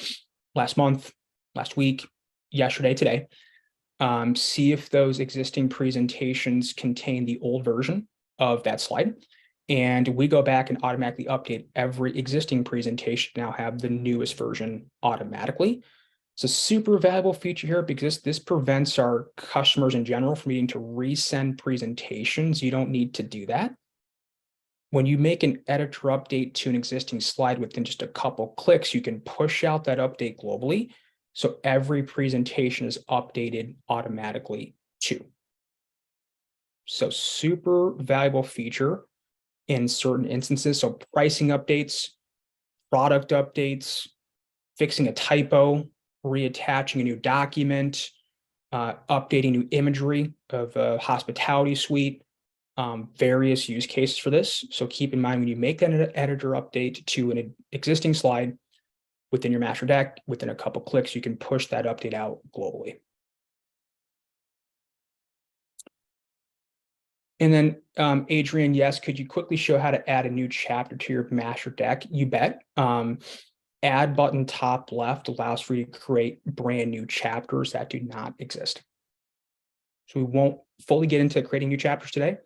last month, last week, yesterday, today. See if those existing presentations contain the old version of that slide. And we go back and automatically update every existing presentation to now have the newest version automatically. It's a super valuable feature here because this prevents our customers in general from needing to resend presentations. You don't need to do that. When you make an editor update to an existing slide within just a couple clicks, you can push out that update globally. So every presentation is updated automatically too. So super valuable feature in certain instances. So pricing updates, product updates, fixing a typo, reattaching a new document, updating new imagery of a hospitality suite, various use cases for this. So keep in mind when you make that editor update to an existing slide within your master deck, within a couple clicks, you can push that update out globally. And then Adrian, yes, could you quickly show how to add a new chapter to your master deck? You bet. Add button top left allows for you to create brand new chapters that do not exist. So we won't fully get into creating new chapters today,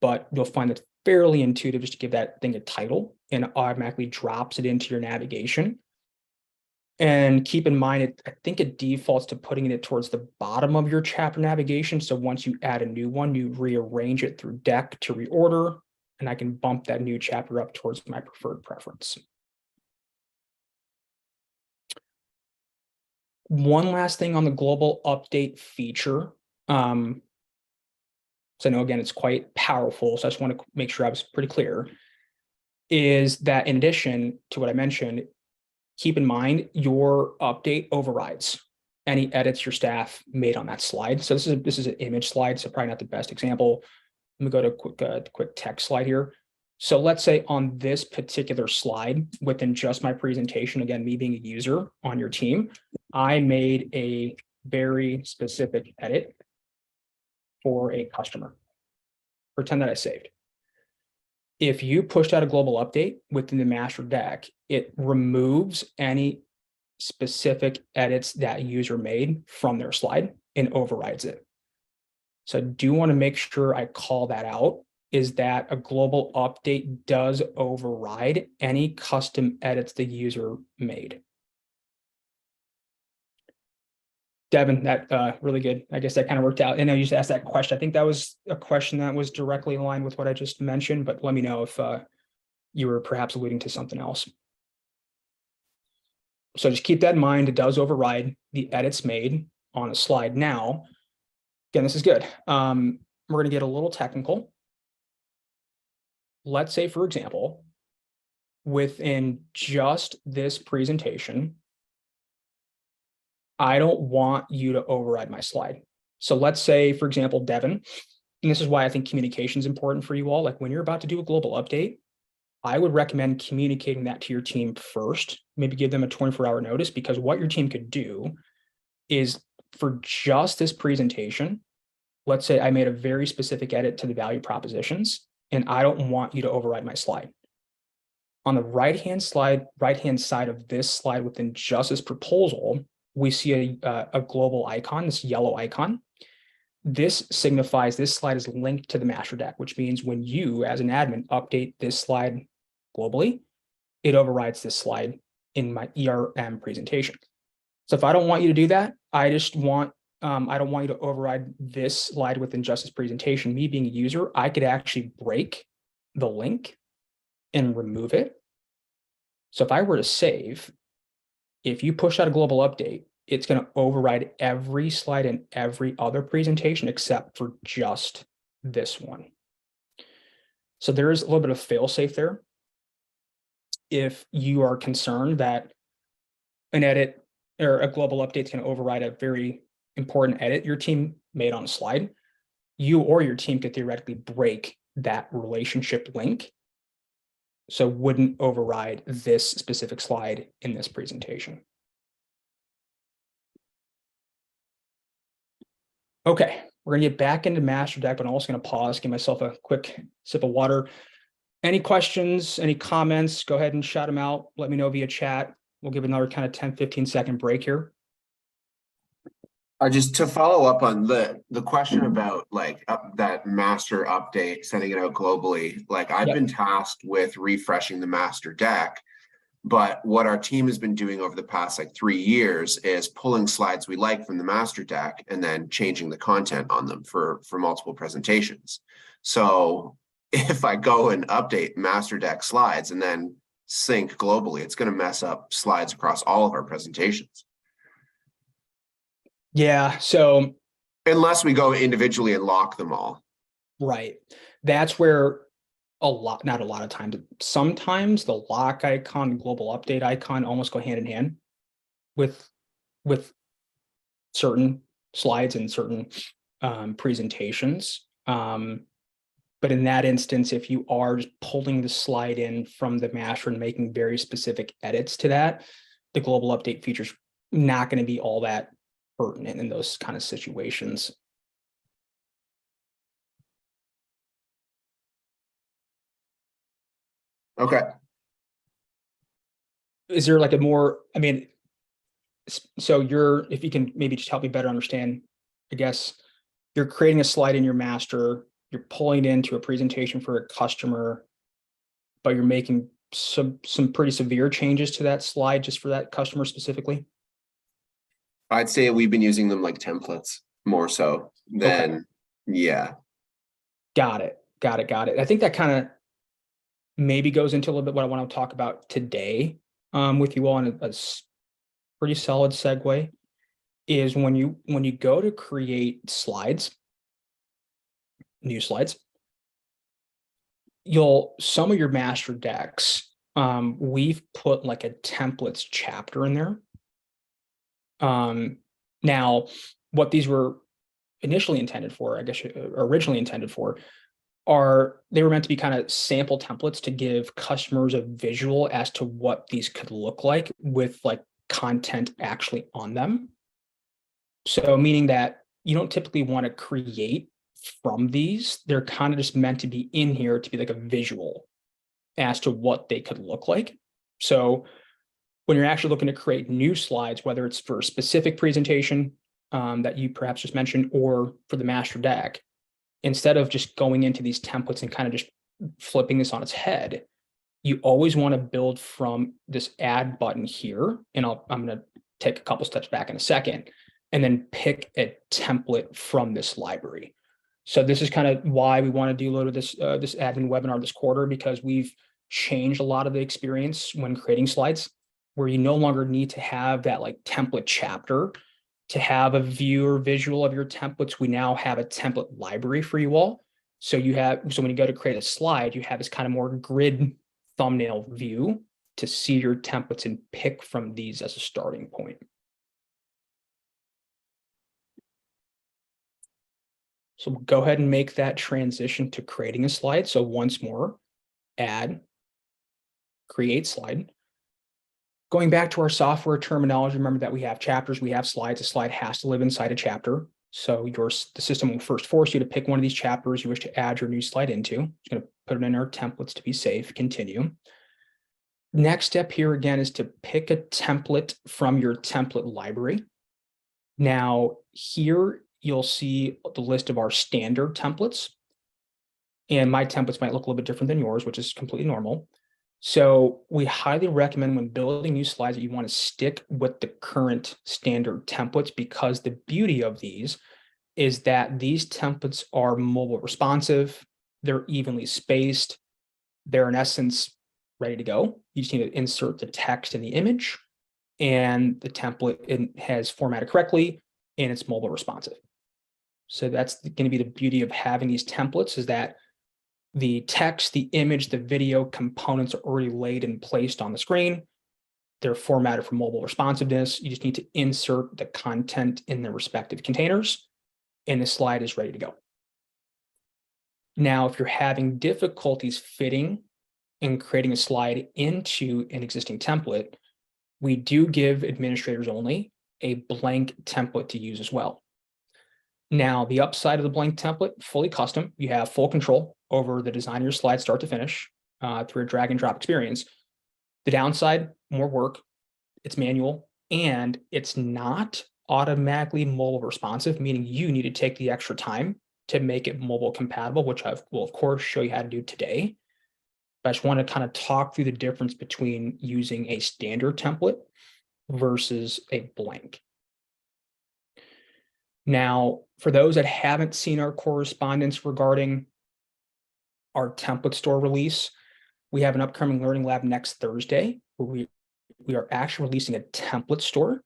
but you'll find it fairly intuitive just to give that thing a title, and it automatically drops it into your navigation. And keep in mind, I think it defaults to putting it towards the bottom of your chapter navigation. So once you add a new one, you rearrange it through deck to reorder, and I can bump that new chapter up towards my preferred preference. One last thing on the global update feature. So I know, again, it's quite powerful, so I just want to make sure I was pretty clear, is that in addition to what I mentioned, keep in mind your update overrides any edits your staff made on that slide. So this is an image slide, so probably not the best example. Let me go to a quick text slide here. So let's say on this particular slide, within just my presentation, again, me being a user on your team, I made a very specific edit for a customer. Pretend that I saved. If you pushed out a global update within the master deck, it removes any specific edits that user made from their slide and overrides it. So I do want to make sure I call that out, is that a global update does override any custom edits the user made. Devin, that really good. I guess that kind of worked out. And I used to ask that question. I think that was a question that was directly aligned with what I just mentioned, but let me know if you were perhaps alluding to something else. So just keep that in mind. It does override the edits made on a slide. Now, again, this is good. We're going to get a little technical. Let's say, for example, within just this presentation, I don't want you to override my slide. So let's say, for example, Devin, and this is why I think communication is important for you all. Like when you're about to do a global update, I would recommend communicating that to your team first, maybe give them a 24-hour notice, because what your team could do is for just this presentation, let's say I made a very specific edit to the value propositions, and I don't want you to override my slide. On the right-hand side of this slide within just this proposal, we see a global icon, this yellow icon. This signifies this slide is linked to the master deck, which means when you, as an admin, update this slide globally, it overrides this slide in my ERM presentation. So if I don't want you to do that, I don't want you to override this slide within just this presentation. Me being a user, I could actually break the link and remove it. So if I were to save, if you push out a global update, it's going to override every slide in every other presentation except for just this one. So there is a little bit of fail-safe there. If you are concerned that an edit or a global update is going to override a very important edit your team made on a slide, you or your team could theoretically break that relationship link, so wouldn't override this specific slide in this presentation. Okay, we're gonna get back into master deck, but I'm also gonna pause, give myself a quick sip of water. Any questions, any comments, go ahead and shout them out. Let me know via chat. We'll give another kind of 10, 15-second break here. Just to follow up on the question about like that master update, sending it out globally, like I've been tasked with refreshing the master deck, but what our team has been doing over the past like 3 years is pulling slides we like from the master deck and then changing the content on them for multiple presentations. So if I go and update master deck slides and then sync globally, it's going to mess up slides across all of our presentations. Yeah, so unless we go individually and lock them all. Right. That's where not a lot of times. Sometimes the lock icon, global update icon almost go hand in hand with certain slides and certain presentations. But in that instance, if you are just pulling the slide in from the master and making very specific edits to that, the global update feature is not going to be all that pertinent in those kind of situations. Okay. Is there like a more, I mean, so if you can maybe just help me better understand, I guess you're creating a slide in your master, you're pulling it into a presentation for a customer, but you're making some pretty severe changes to that slide just for that customer specifically? I'd say we've been using them like templates more so than, yeah. Got it. I think that kind of maybe goes into a little bit what I want to talk about today with you all, in a pretty solid segue is when you go to create slides, new slides, some of your master decks, we've put like a templates chapter in there. Now, what these were initially intended for, I guess, originally intended for, they were meant to be kind of sample templates to give customers a visual as to what these could look like with like content actually on them. So meaning that you don't typically want to create from these. They're kind of just meant to be in here to be like a visual as to what they could look like. So when you're actually looking to create new slides, whether it's for a specific presentation that you perhaps just mentioned, or for the master deck, instead of just going into these templates and kind of just flipping this on its head, you always want to build from this add button here. And I'm going to take a couple steps back in a second, and then pick a template from this library. So this is kind of why we want to do a little of this admin webinar this quarter, because we've changed a lot of the experience when creating slides, where you no longer need to have that like template chapter to have a view or visual of your templates. We now have a template library for you all. So when you go to create a slide, you have this kind of more grid thumbnail view to see your templates and pick from these as a starting point. So we'll go ahead and make that transition to creating a slide. So once more, add, create slide. Going back to our software terminology, remember that we have chapters, we have slides. A slide has to live inside a chapter. So the system will first force you to pick one of these chapters you wish to add your new slide into. It's going to put it in our templates to be safe. Continue. Next step here again is to pick a template from your template library. Now here you'll see the list of our standard templates. And my templates might look a little bit different than yours, which is completely normal. So we highly recommend when building new slides that you want to stick with the current standard templates, because the beauty of these is that these templates are mobile responsive, they're evenly spaced, they're in essence ready to go. You just need to insert the text in the image, and the template has formatted correctly and it's mobile responsive. So that's going to be the beauty of having these templates, is that the text, the image, the video components are already laid and placed on the screen. They're formatted for mobile responsiveness. You just need to insert the content in the respective containers, and the slide is ready to go. Now, if you're having difficulties fitting and creating a slide into an existing template, we do give administrators only a blank template to use as well. Now, the upside of the blank template, fully custom, you have full control over the design of your slide start to finish through a drag and drop experience. The downside, more work, it's manual, and it's not automatically mobile responsive, meaning you need to take the extra time to make it mobile compatible, which I will of course show you how to do today. But I just want to kind of talk through the difference between using a standard template versus a blank. Now, for those that haven't seen our correspondence regarding our template store release, we have an upcoming learning lab next Thursday where we are actually releasing a template store.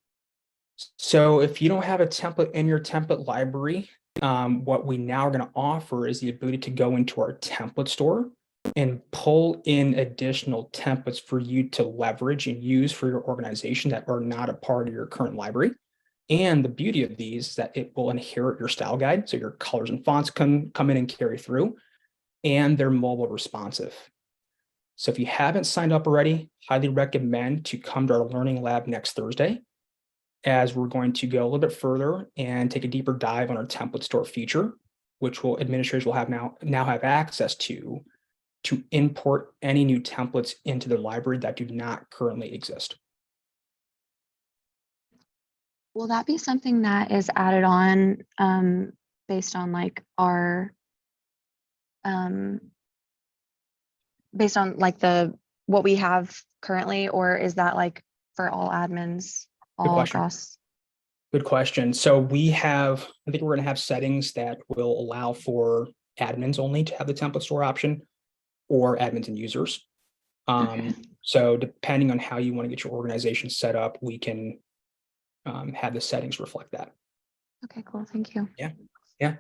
So if you don't have a template in your template library, what we now are going to offer is the ability to go into our template store and pull in additional templates for you to leverage and use for your organization that are not a part of your current library. And the beauty of these is that it will inherit your style guide. So your colors and fonts come in and carry through, and they're mobile responsive. So if you haven't signed up already, highly recommend to come to our learning lab next Thursday, as we're going to go a little bit further and take a deeper dive on our template store feature, which administrators will have now have access to import any new templates into the library that do not currently exist. Will that be something that is added on based on like our based on like what we have currently, or is that like for all admins all across? Good question. So we have, I think we're going to have settings that will allow for admins only to have the template store option, or admins and users. Okay. So depending on how you want to get your organization set up, we can have the settings reflect that. Okay, cool. Thank you. Yeah.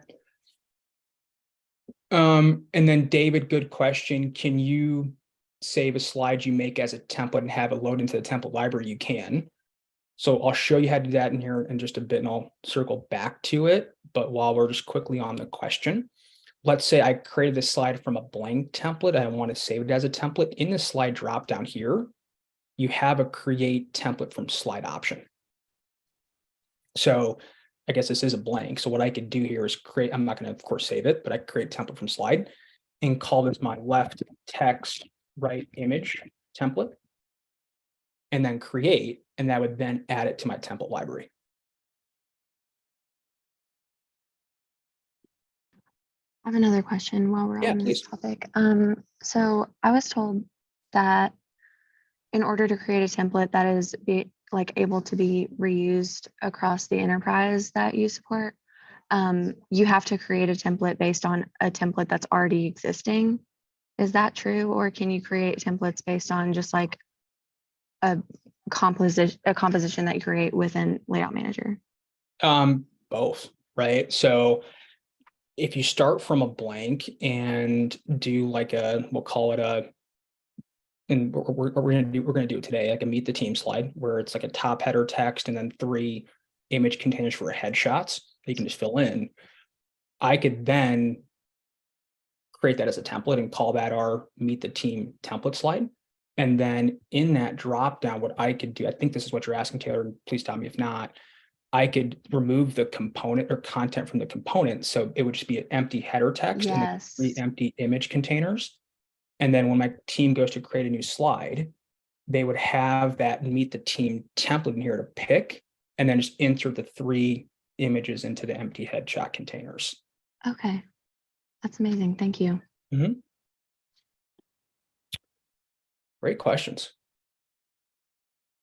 And then David, good question. Can you save a slide you make as a template and have it load into the template library? You can. So I'll show you how to do that in here in just a bit, and I'll circle back to it. But while we're just quickly on the question, let's say I created this slide from a blank template. I want to save it as a template. In the slide drop down here, you have a create template from slide option. So I guess this is a blank. So what I could do here is create, I'm not going to, of course, save it, but I create a template from slide and call this my left text, right image template, and then create, and that would then add it to my template library. I have another question while we're on this topic. So I was told that in order to create a template that is able to be reused across the enterprise that you support, you have to create a template based on a template that's already existing. Is that true? Or can you create templates based on just like a composition that you create within Layout Manager? Both, right? So if you start from a blank and do like we'll call it and we're going to do it today, like a meet the team slide, where it's like a top header text and then 3 image containers for headshots that you can just fill in. I could then create that as a template and call that our meet the team template slide. And then in that drop down, what I could do, I think this is what you're asking, Taylor, and please tell me if not, I could remove the component or content from the component. So it would just be an empty header text and 3 empty image containers. And then when my team goes to create a new slide, they would have that meet the team template in here to pick, and then just insert the 3 images into the empty headshot containers. Okay. That's amazing. Thank you. Mm-hmm. Great questions.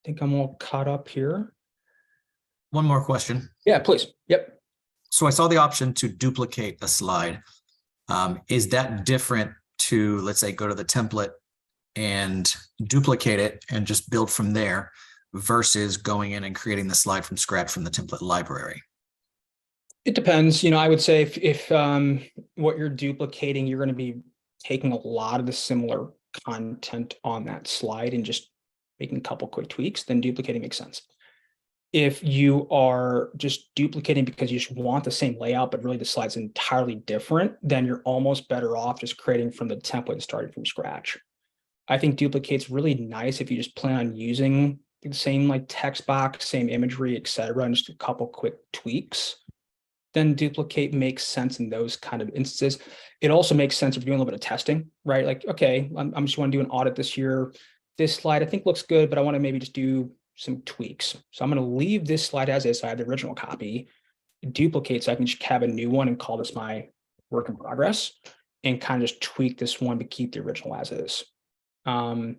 I think I'm all caught up here. One more question. Yeah, please. Yep. So I saw the option to duplicate a slide. Is that different to, let's say, go to the template and duplicate it and just build from there versus going in and creating the slide from scratch from the template library? It depends. I would say if what you're duplicating, you're going to be taking a lot of the similar content on that slide and just making a couple quick tweaks, then duplicating makes sense. If you are just duplicating because you just want the same layout, but really the slide's entirely different, then you're almost better off just creating from the template and starting from scratch. I think duplicate's really nice if you just plan on using the same like text box, same imagery, etc., and just a couple quick tweaks. Then duplicate makes sense in those kind of instances. It also makes sense if you're doing a little bit of testing, right? Like, okay, I'm just want to do an audit this year. This slide I think looks good, but I want to maybe just do some tweaks. So I'm going to leave this slide as is. I have the original copy, duplicate, so I can just have a new one and call this my work in progress, and kind of just tweak this one to keep the original as is. So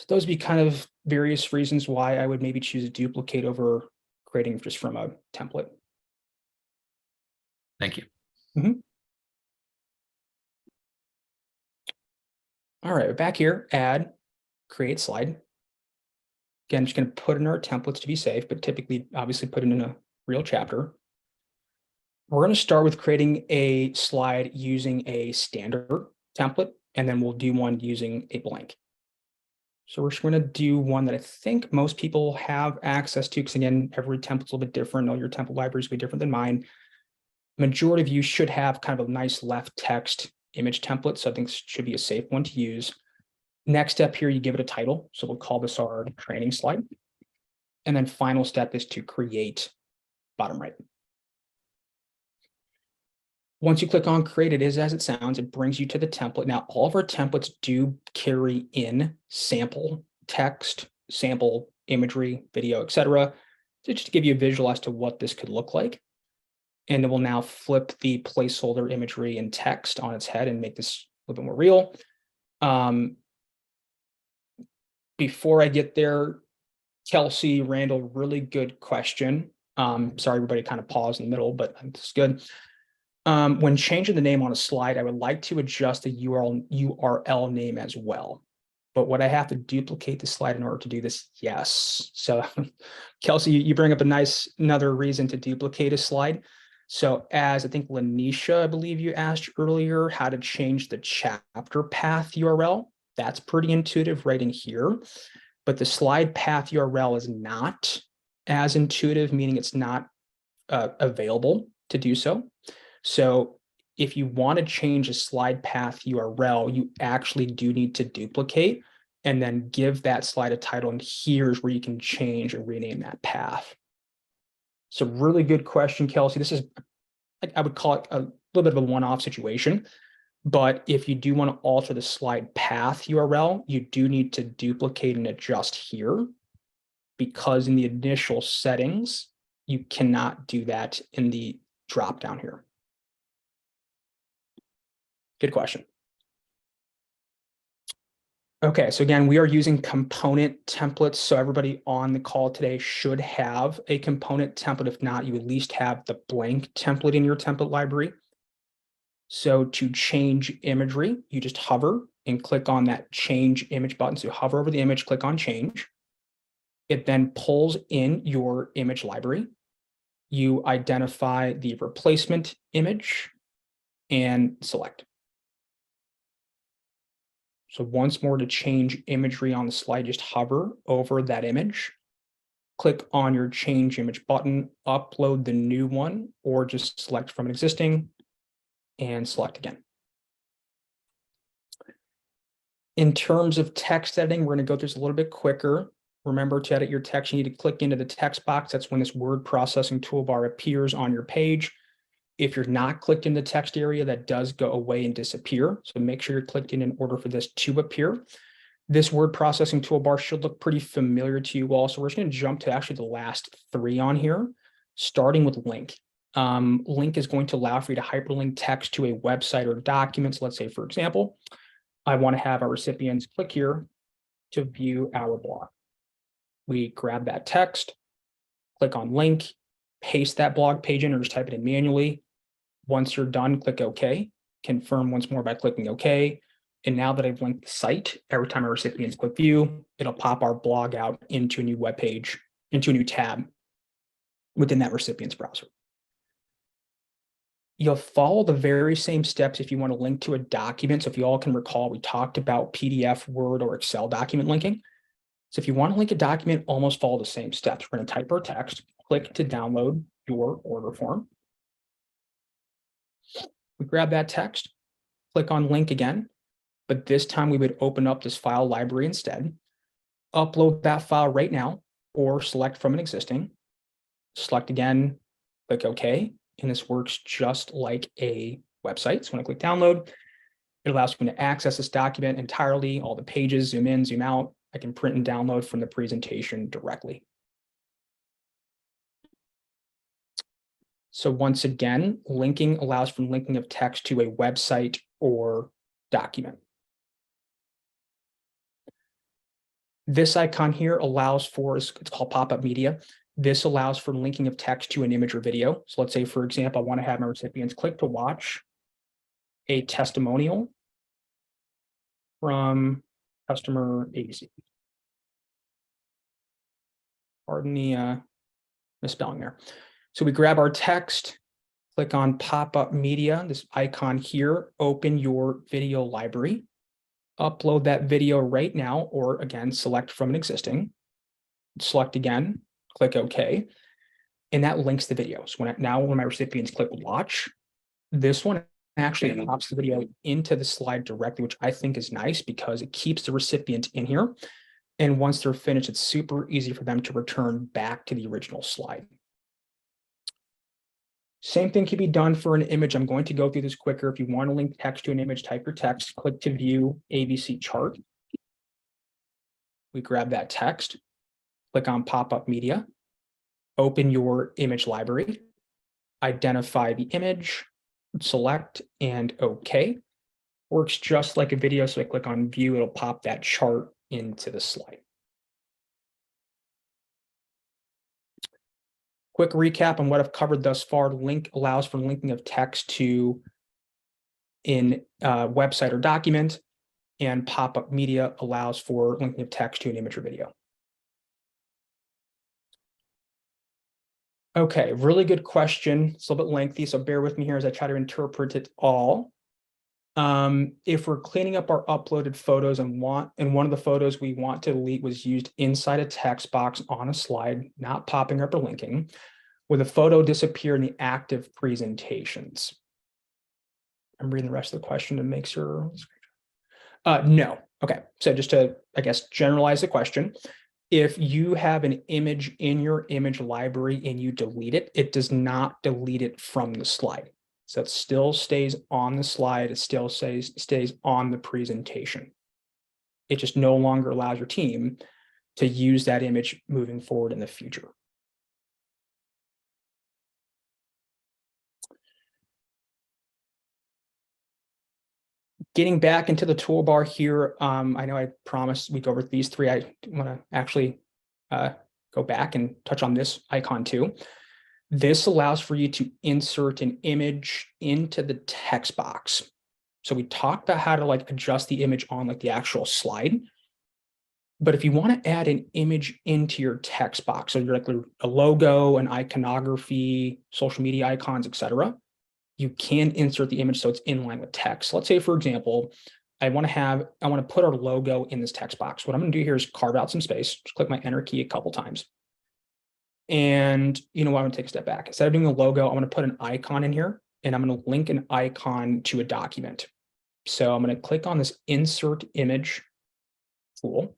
those would be kind of various reasons why I would maybe choose a duplicate over creating just from a template. Thank you. Mm-hmm. All right, back here, add, create slide. Again, I'm just going to put in our templates to be safe, but typically, obviously, put it in a real chapter. We're going to start with creating a slide using a standard template and then we'll do one using a blank. So we're just going to do one that I think most people have access to, because again, every template's a little bit different. All your template libraries will be different than mine. Majority of you should have kind of a nice left text image template, so I think this should be a safe one to use. Next step here, you give it a title. So we'll call this our training slide. And then final step is to create bottom right. Once you click on create, it is as it sounds, it brings you to the template. Now, all of our templates do carry in sample text, sample imagery, video, etc., just to give you a visual as to what this could look like. And it will now flip the placeholder imagery and text on its head and make this a little bit more real. Before I get there, Kelsey, Randall, really good question. Sorry, everybody kind of paused in the middle, but it's good. When changing the name on a slide, I would like to adjust the URL name as well. But would I have to duplicate the slide in order to do this? Yes. So Kelsey, you bring up another reason to duplicate a slide. So as I think Lanisha, I believe you asked earlier, how to change the chapter path URL. That's pretty intuitive right in here. But the slide path URL is not as intuitive, meaning it's not available to do so. So if you want to change a slide path URL, you actually do need to duplicate and then give that slide a title. And here's where you can change and rename that path. So really good question, Kelsey. This is, I would call it a little bit of a one-off situation. But if you do want to alter the slide path URL, you do need to duplicate and adjust here, because in the initial settings, you cannot do that in the drop down here. Good question. Okay, so again, we are using component templates. So everybody on the call today should have a component template. If not, you at least have the blank template in your template library. So to change imagery, you just hover and click on that change image button. So hover over the image, click on change. It then pulls in your image library. You identify the replacement image and select. So once more, to change imagery on the slide, just hover over that image, click on your change image button, upload the new one, or just select from an existing and select again. In terms of text editing, we're going to go through this a little bit quicker. Remember, to edit your text, you need to click into the text box. That's when this word processing toolbar appears on your page. If you're not clicked in the text area, that does go away and disappear. So make sure you're clicked in order for this to appear. This word processing toolbar should look pretty familiar to you all. So we're just going to jump to actually the last three on here, starting with link. Link is going to allow for you to hyperlink text to a website or document. So let's say, for example, I want to have our recipients click here to view our blog. We grab that text, click on link, paste that blog page in, or just type it in manually. Once you're done, click OK. Confirm once more by clicking OK. And now that I've linked the site, every time our recipients click view, it'll pop our blog out into a new web page, into a new tab within that recipient's browser. You'll follow the very same steps if you want to link to a document. So if you all can recall, we talked about PDF, Word, or Excel document linking. So if you want to link a document, almost follow the same steps. We're going to type our text, click to download your order form. We grab that text, click on link again, but this time we would open up this file library instead, upload that file right now, or select from an existing, select again, click OK, and this works just like a website. So when I click download, it allows me to access this document entirely, all the pages, zoom in, zoom out. I can print and download from the presentation directly. So once again, linking allows for linking of text to a website or document. This icon here allows for, it's called pop-up media. This allows for linking of text to an image or video. So let's say, for example, I want to have my recipients click to watch a testimonial from customer ABC. Pardon the misspelling there. So we grab our text, click on pop-up media, this icon here, open your video library. upload that video right now, or again, select from an existing, select again, click OK, and that links the video. So when my recipients click watch, this one actually pops the video into the slide directly, which I think is nice because it keeps the recipient in here. And once they're finished, it's super easy for them to return back to the original slide. Same thing can be done for an image. I'm going to go through this quicker. If you want to link text to an image, type your text, click to view ABC chart. We grab that text, click on pop-up media, open your image library, identify the image, select and OK. Works just like a video. So I click on view, it'll pop that chart into the slide. Quick recap on what I've covered thus far. Link allows for linking of text to in a website or document, and pop-up media allows for linking of text to an image or video. Okay, really good question. It's a little bit lengthy, so bear with me here as I try to interpret it all. If we're cleaning up our uploaded photos and one of the photos we want to delete was used inside a text box on a slide, not popping up or linking, will the photo disappear in the active presentations? I'm reading the rest of the question to make sure. No. Okay, so just to, I guess, generalize the question, if you have an image in your image library and you delete it, it does not delete it from the slide. So it still stays on the slide. It still stays on the presentation. It just no longer allows your team to use that image moving forward in the future. Getting back into the toolbar here, I know I promised we'd go over these three. I want to actually go back and touch on this icon too. This allows for you to insert an image into the text box. So we talked about how to like adjust the image on like the actual slide. But if you want to add an image into your text box, so you're like a logo, an iconography, social media icons, etc., you can insert the image so it's in line with text. Let's say, for example, I want to put our logo in this text box. What I'm going to do here is carve out some space. Just click my enter key a couple times. And you know what, I'm going to take a step back. Instead of doing a logo, I'm going to put an icon in here, and I'm going to link an icon to a document. So I'm going to click on this insert image tool,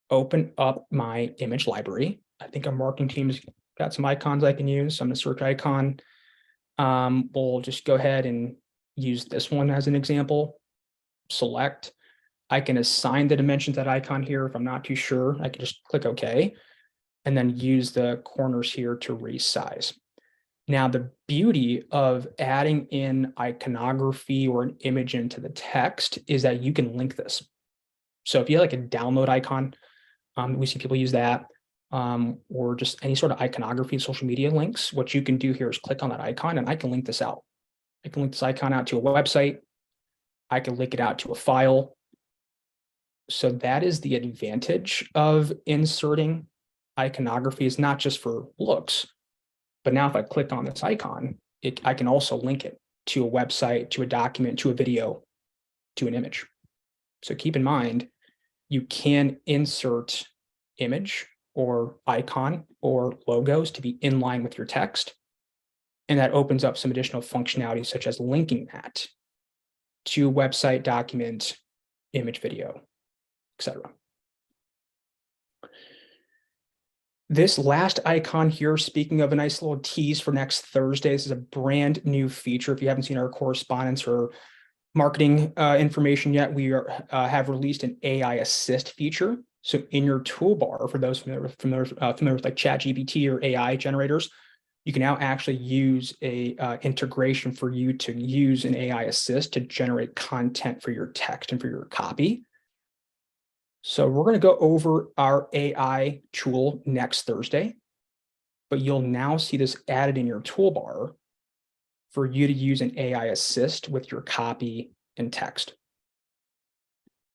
open up my image library. I think our marketing team's got some icons I can use. So I'm going to search icon. We'll just go ahead and use this one as an example. Select. I can assign the dimensions that icon here. If I'm not too sure, I can just click OK, and then use the corners here to resize. Now, the beauty of adding in iconography or an image into the text is that you can link this. So if you have like a download icon, we see people use that, or just any sort of iconography, social media links, what you can do here is click on that icon and I can link this out. I can link this icon out to a website. I can link it out to a file. So that is the advantage of inserting iconography. Is not just for looks, but now if I click on this icon, I can also link it to a website, to a document, to a video, to an image. So keep in mind, you can insert image or icon or logos to be in line with your text. And that opens up some additional functionality, such as linking that to a website, document, image, video, etc. This last icon here, speaking of a nice little tease for next Thursday, this is a brand new feature. If you haven't seen our correspondence or marketing information yet, we have released an AI assist feature. So in your toolbar, for those familiar with like ChatGPT or AI generators, you can now actually use a integration for you to use an AI assist to generate content for your text and for your copy. So we're going to go over our AI tool next Thursday, but you'll now see this added in your toolbar for you to use an AI assist with your copy and text.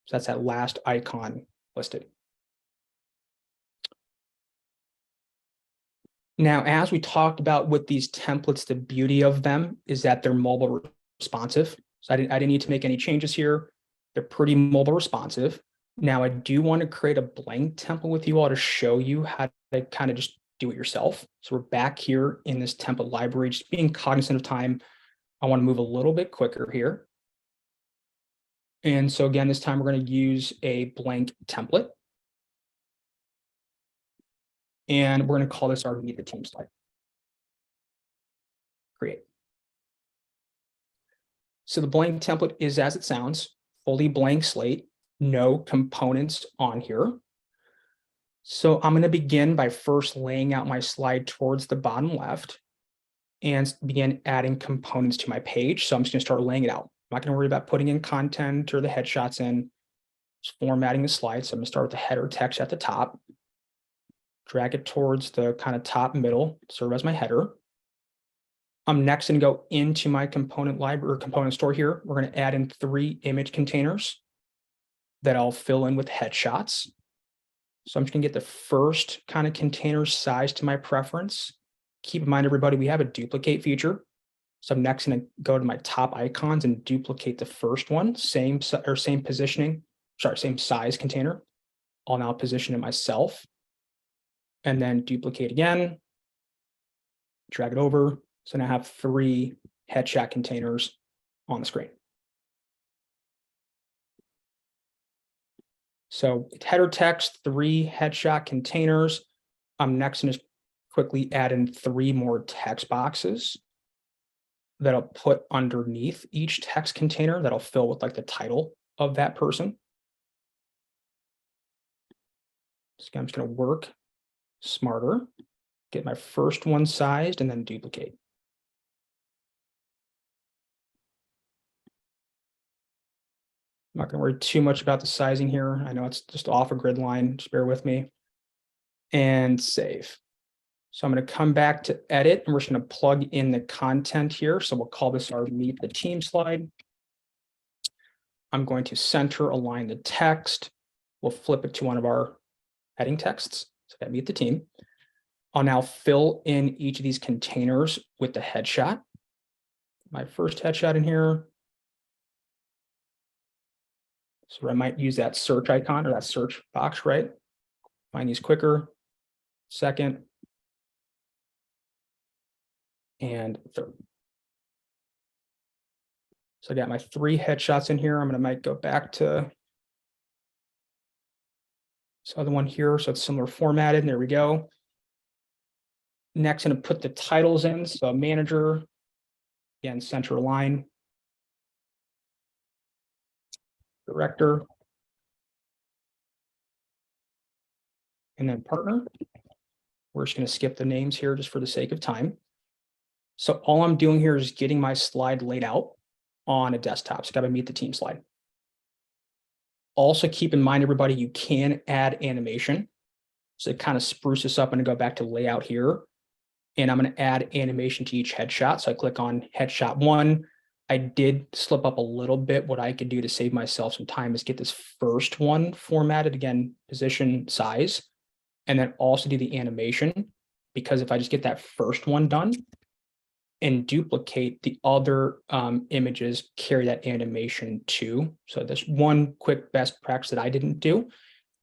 So that's that last icon listed. Now, as we talked about with these templates, the beauty of them is that they're mobile responsive. So I didn't need to make any changes here. They're pretty mobile responsive. Now I do want to create a blank template with you all to show you how to kind of just do it yourself. So we're back here in this template library, just being cognizant of time. I want to move a little bit quicker here. And so again, this time we're going to use a blank template. And we're going to call this our Meet the Team slide. Create. So the blank template is as it sounds, fully blank slate, no components on here. So I'm going to begin by first laying out my slide towards the bottom left and begin adding components to my page. So I'm just going to start laying it out. I'm not going to worry about putting in content or the headshots in, just formatting the slide. So I'm going to start with the header text at the top, drag it towards the kind of top middle, serve as my header. I'm next going to go into my component library or component store here. We're going to add in 3 image containers that I'll fill in with headshots. So I'm just going to get the first kind of container size to my preference. Keep in mind, everybody, we have a duplicate feature. So I'm next going to go to my top icons and duplicate the first one, same positioning, same size container. I'll now position it myself and then duplicate again, drag it over. So now I have 3 headshot containers on the screen. So header text, 3 headshot containers. I'm next going to quickly add in 3 more text boxes that I'll put underneath each text container that I'll fill with like the title of that person. So I'm just going to work smarter, get my first one sized and then duplicate. I'm not going to worry too much about the sizing here. I know it's just off a grid line, just bear with me. And save. So I'm going to come back to edit and we're just going to plug in the content here. So we'll call this our Meet the Team slide. I'm going to center align the text. We'll flip it to one of our heading texts. So that Meet the Team. I'll now fill in each of these containers with the headshot. My first headshot in here. So I might use that search icon or that search box, right? Find these quicker. Second. And third. So I got my 3 headshots in here. I'm going to might go back to this other one here. So it's similar formatted. And there we go. Next, I'm going to put the titles in. So manager, again, center align. Director. And then partner. We're just going to skip the names here just for the sake of time. So all I'm doing here is getting my slide laid out on a desktop. So got to Meet the Team slide. Also keep in mind, everybody, you can add animation. So it kind of spruce this up. I'm going to go back to layout here. And I'm going to add animation to each headshot. So I click on headshot 1. I did slip up a little bit. What I could do to save myself some time is get this first one formatted, again, position, size, and then also do the animation. Because if I just get that first one done and duplicate the other images, carry that animation too. So this one quick best practice that I didn't do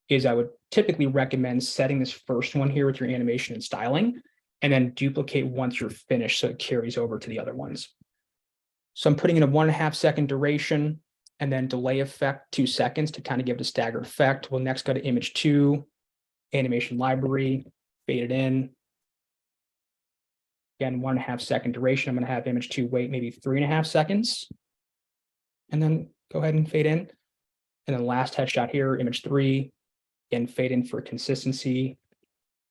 is I would typically recommend setting this first one here with your animation and styling, and then duplicate once you're finished so it carries over to the other ones. So I'm putting in a 1.5 second duration and then delay effect 2 seconds to kind of give it a staggered effect. We'll next go to image 2, animation library, fade it in. Again, 1.5 second duration. I'm going to have image 2 wait maybe 3.5 seconds. And then go ahead and fade in. And then last headshot here, image 3, again, fade in for consistency,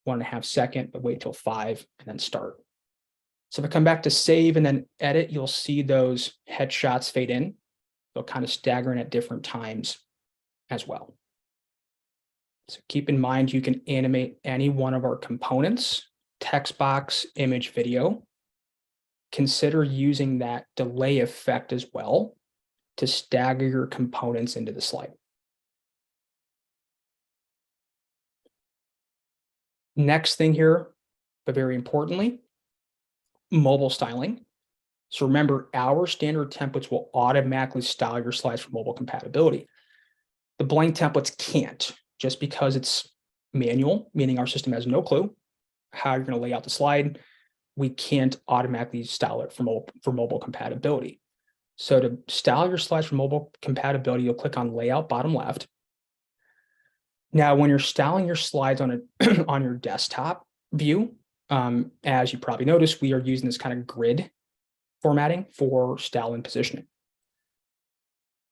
1.5 second, but wait till 5 and then start. So if I come back to save and then edit, you'll see those headshots fade in. They'll kind of stagger in at different times as well. So keep in mind, you can animate any one of our components, text box, image, video. Consider using that delay effect as well to stagger your components into the slide. Next thing here, but very importantly, mobile styling. So remember, our standard templates will automatically style your slides for mobile compatibility. The blank templates can't, just because it's manual, meaning our system has no clue how you're going to lay out the slide. We can't automatically style it for mobile compatibility. So to style your slides for mobile compatibility, you'll click on Layout bottom left. Now, when you're styling your slides on on your desktop view, as you probably noticed, we are using this kind of grid formatting for style and positioning.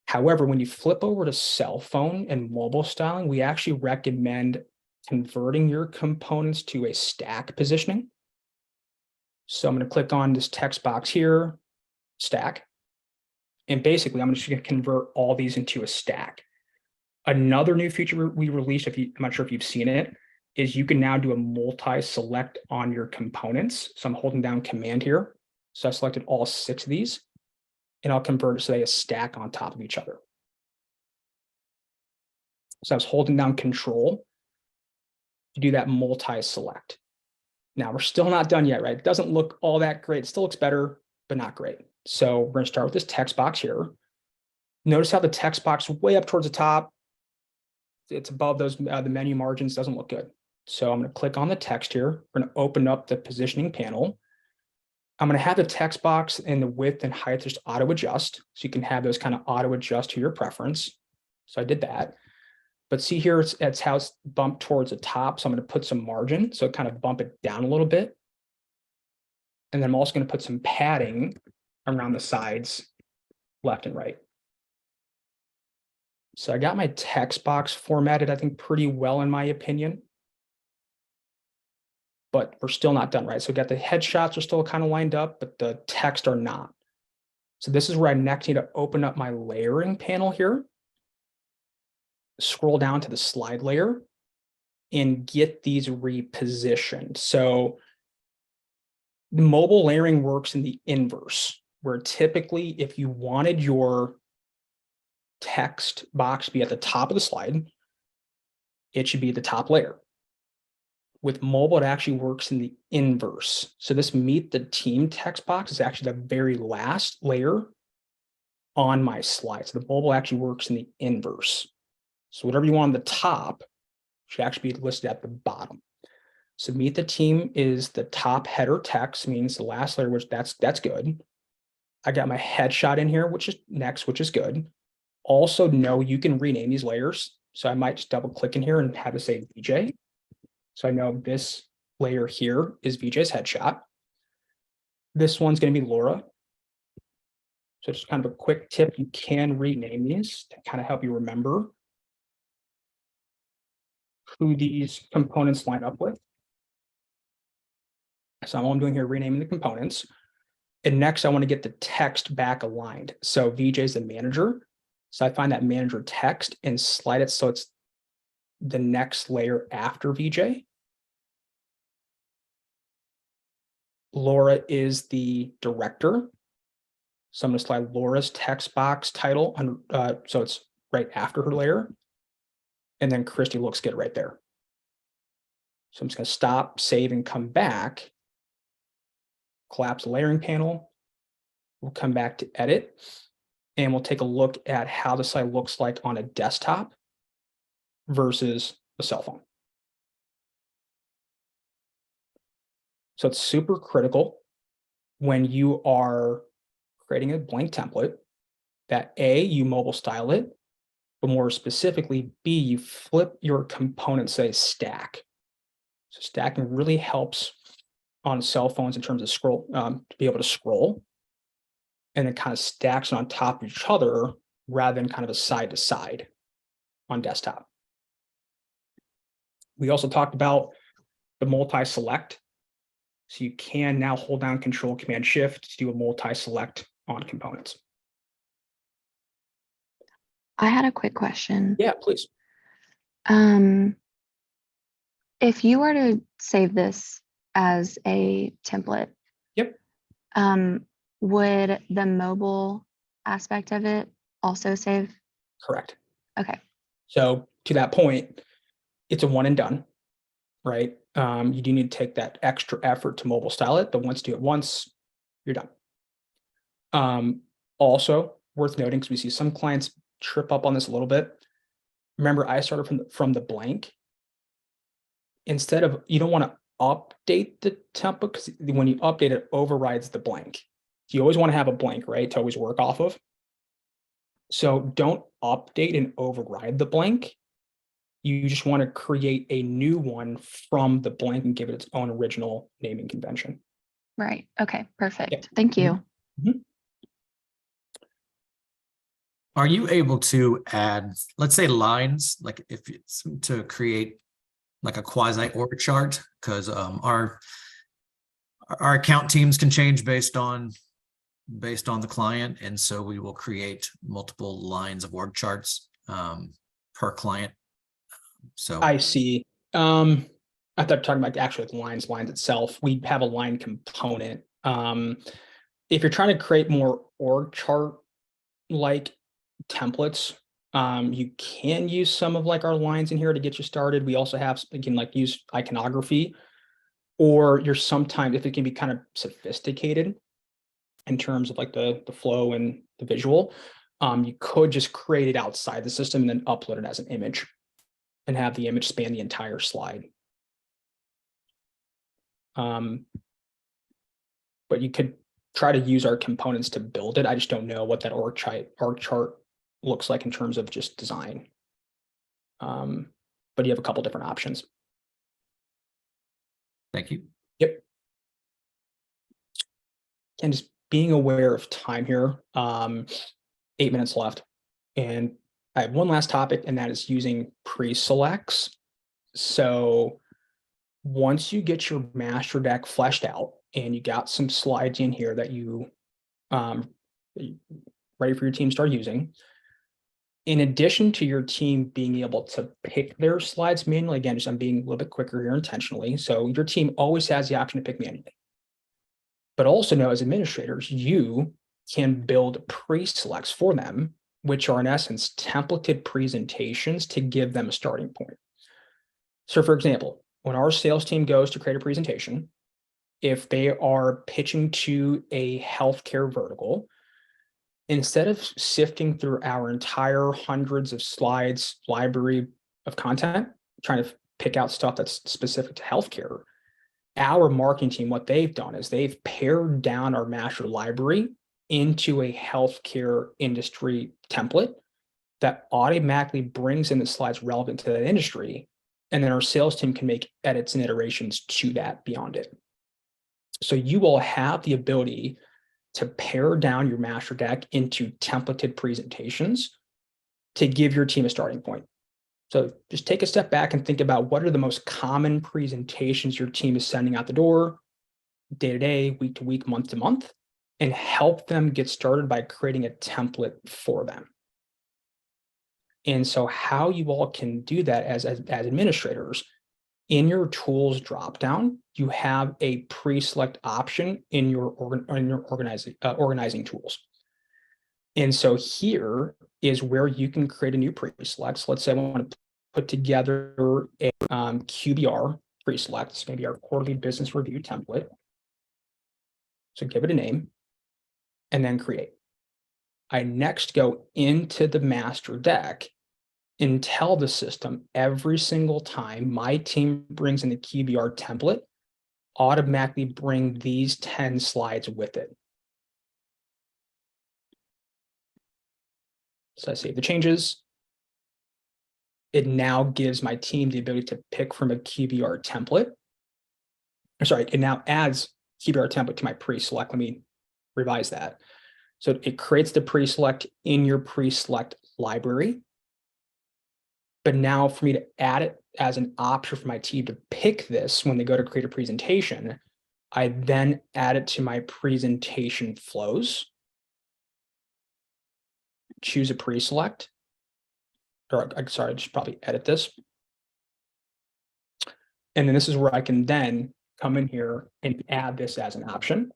However, when you flip over to cell phone and mobile styling, we actually recommend converting your components to a stack positioning. So I'm going to click on this text box here, stack. And basically, I'm just going to convert all these into a stack. Another new feature we released, I'm not sure if you've seen it, is you can now do a multi-select on your components. So I'm holding down Command here. So I selected all 6 of these, and I'll convert, say, a stack on top of each other. So I was holding down Control to do that multi-select. Now, we're still not done yet, right? It doesn't look all that great. It still looks better, but not great. So we're going to start with this text box here. Notice how the text box way up towards the top, it's above those the menu margins, doesn't look good. So I'm going to click on the text here. We're going to open up the positioning panel. I'm going to have the text box and the width and height just auto adjust. So you can have those kind of auto adjust to your preference. So I did that. But see here, it's how it's bumped towards the top. So I'm going to put some margin. So kind of bump it down a little bit. And then I'm also going to put some padding around the sides, left and right. So I got my text box formatted, I think, pretty well, in my opinion. But we're still not done, right? So we got the headshots are still kind of lined up, but the text are not. So this is where I next need to open up my layering panel here. Scroll down to the slide layer and get these repositioned. So the mobile layering works in the inverse, where typically if you wanted your text box to be at the top of the slide, it should be the top layer. With mobile, it actually works in the inverse. So this Meet the Team text box is actually the very last layer on my slide. So the mobile actually works in the inverse. So whatever you want on the top should actually be listed at the bottom. So Meet the Team is the top header text, means the last layer, which that's good. I got my headshot in here, which is next, which is good. Also know you can rename these layers. So I might just double click in here and have it say VJ. So I know this layer here is VJ's headshot. This one's going to be Laura. So just kind of a quick tip, you can rename these to kind of help you remember who these components line up with. So all I'm doing here, renaming the components. And next I want to get the text back aligned. So VJ is the manager. So I find that manager text and slide it so it's the next layer after VJ. Laura is the director. So I'm going to slide Laura's text box title so it's right after her layer. And then Christy looks good right there. So I'm just going to stop, save, and come back. Collapse the layering panel. We'll come back to edit. And we'll take a look at how the slide looks like on a desktop versus a cell phone. So it's super critical when you are creating a blank template that A, you mobile style it, but more specifically, B, you flip your components, say stack. So stacking really helps on cell phones in terms of scroll, to be able to scroll, and it kind of stacks on top of each other rather than kind of a side to side on desktop. We also talked about the multi-select. So you can now hold down Control Command Shift to do a multi-select on components. I had a quick question. Yeah, please. If you were to save this as a template, Yep. Would the mobile aspect of it also save? Correct. Okay. So to that point, it's a one and done, right? You do need to take that extra effort to mobile style it, but once you do it once, you're done. Also worth noting, because we see some clients trip up on this a little bit. Remember, I started from the blank. Instead of, you don't want to update the template, because when you update it, overrides the blank. You always want to have a blank, right, to always work off of. So don't update and override the blank. You just want to create a new one from the blank and give it its own original naming convention. Right. Okay, perfect. Yep. Thank you. Mm-hmm. Are you able to add, let's say, lines, like if it's to create like a quasi org chart? Because our account teams can change based on the client, and so we will create multiple lines of org charts per client. So I see. I thought talking about actually the lines itself. We have a line component. If you're trying to create more org chart like templates, you can use some of like our lines in here to get you started. We also have, you can like use iconography, or you're sometimes, if it can be kind of sophisticated in terms of like the flow and the visual, you could just create it outside the system and then upload it as an image and have the image span the entire slide. But you could try to use our components to build it. I just don't know what that org chart looks like in terms of just design. But you have a couple different options. thank you. Yep. And just being aware of time here. 8 minutes left. And I have one last topic, and that is using pre-selects. So once you get your master deck fleshed out and you got some slides in here that you ready for your team to start using, in addition to your team being able to pick their slides manually, again, just I'm being a little bit quicker here intentionally. So your team always has the option to pick manually. But also know, as administrators, you can build pre-selects for them, which are in essence templated presentations to give them a starting point. So for example, when our sales team goes to create a presentation, if they are pitching to a healthcare vertical, instead of sifting through our entire hundreds of slides library of content, trying to pick out stuff that's specific to healthcare, our marketing team, what they've done is they've pared down our master library into a healthcare industry template that automatically brings in the slides relevant to that industry. And then our sales team can make edits and iterations to that beyond it. So you will have the ability to pare down your master deck into templated presentations to give your team a starting point. So just take a step back and think about what are the most common presentations your team is sending out the door, day to day, week to week, month to month, and help them get started by creating a template for them. And so how you all can do that as administrators, in your tools dropdown, you have a pre-select option in your organizing tools. And so here is where you can create a new pre-select. So let's say I want to put together a QBR pre-select. It's going to be our quarterly business review template. So give it a name and then create. I next go into the master deck and tell the system every single time my team brings in the QBR template, automatically bring these 10 slides with it. So I save the changes. It now gives my team the ability to pick from a QBR template. Sorry, it now adds QBR template to my pre-select. Let me revise that. So it creates the pre-select in your pre-select library. But now for me to add it as an option for my team to pick this when they go to create a presentation, I then add it to my presentation flows. Choose a pre-select. Or sorry, I just probably edit this. And then this is where I can then come in here and add this as an option.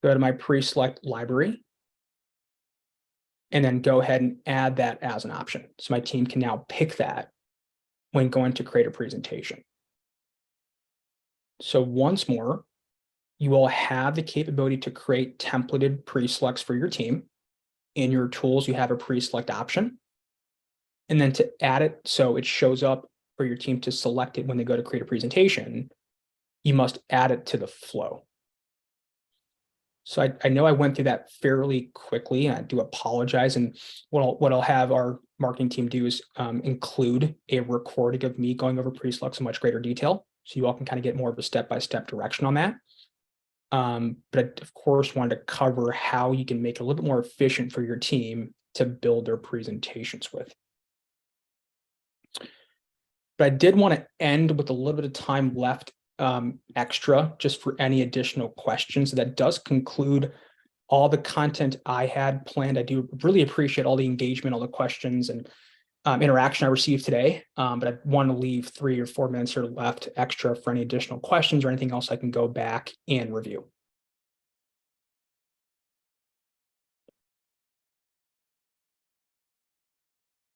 Go to my pre-select library. And then go ahead and add that as an option. So my team can now pick that when going to create a presentation. So once more, you will have the capability to create templated pre-selects for your team. In your tools, you have a pre-select option. And then to add it so it shows up for your team to select it when they go to create a presentation, you must add it to the flow. So I know I went through that fairly quickly, and I do apologize. And what I'll have our marketing team do is include a recording of me going over pre-selects in much greater detail, so you all can kind of get more of a step-by-step direction on that. But I, of course, wanted to cover how you can make it a little bit more efficient for your team to build their presentations with. But I did want to end with a little bit of time left extra just for any additional questions. So that does conclude all the content I had planned. I do really appreciate all the engagement, all the questions and interaction I received today. But I want to leave 3 or 4 minutes here left extra for any additional questions or anything else I can go back and review.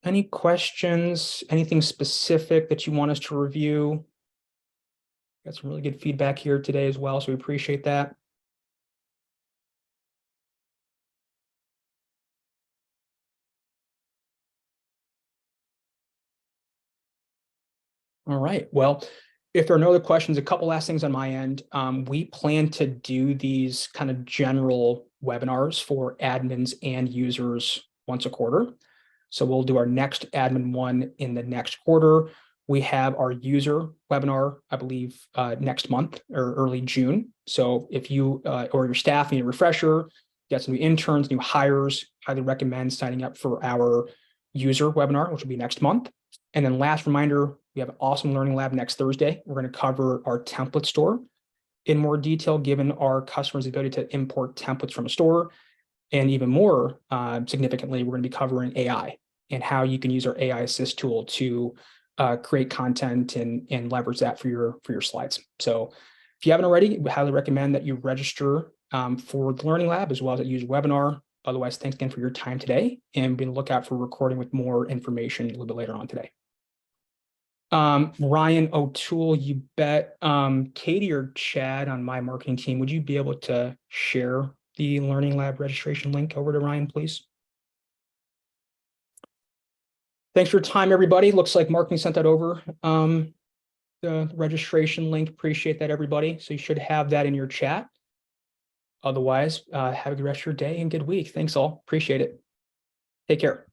Any questions, anything specific that you want us to review? Got some really good feedback here today as well, so we appreciate that. All right, well, if there are no other questions, a couple last things on my end. We plan to do these kind of general webinars for admins and users once a quarter. So we'll do our next admin one in the next quarter. We have our user webinar, I believe, next month or early June. So if you or your staff need a refresher, got some new interns, new hires, highly recommend signing up for our user webinar, which will be next month. And then last reminder, we have an awesome learning lab next Thursday. We're going to cover our template store in more detail, given our customers' ability to import templates from a store. And even more significantly, we're going to be covering AI and how you can use our AI Assist tool to create content and leverage that for your slides. So if you haven't already, we highly recommend that you register for the Learning Lab as well as a user webinar. Otherwise, thanks again for your time today, and be on the lookout for recording with more information a little bit later on today. Ryan O'Toole, you bet. Katie or Chad on my marketing team, would you be able to share the Learning Lab registration link over to Ryan, please? Thanks for your time, everybody. Looks like marketing sent that over. The registration link, appreciate that, everybody. So you should have that in your chat. Otherwise, have a good rest of your day and good week. Thanks all, appreciate it. Take care.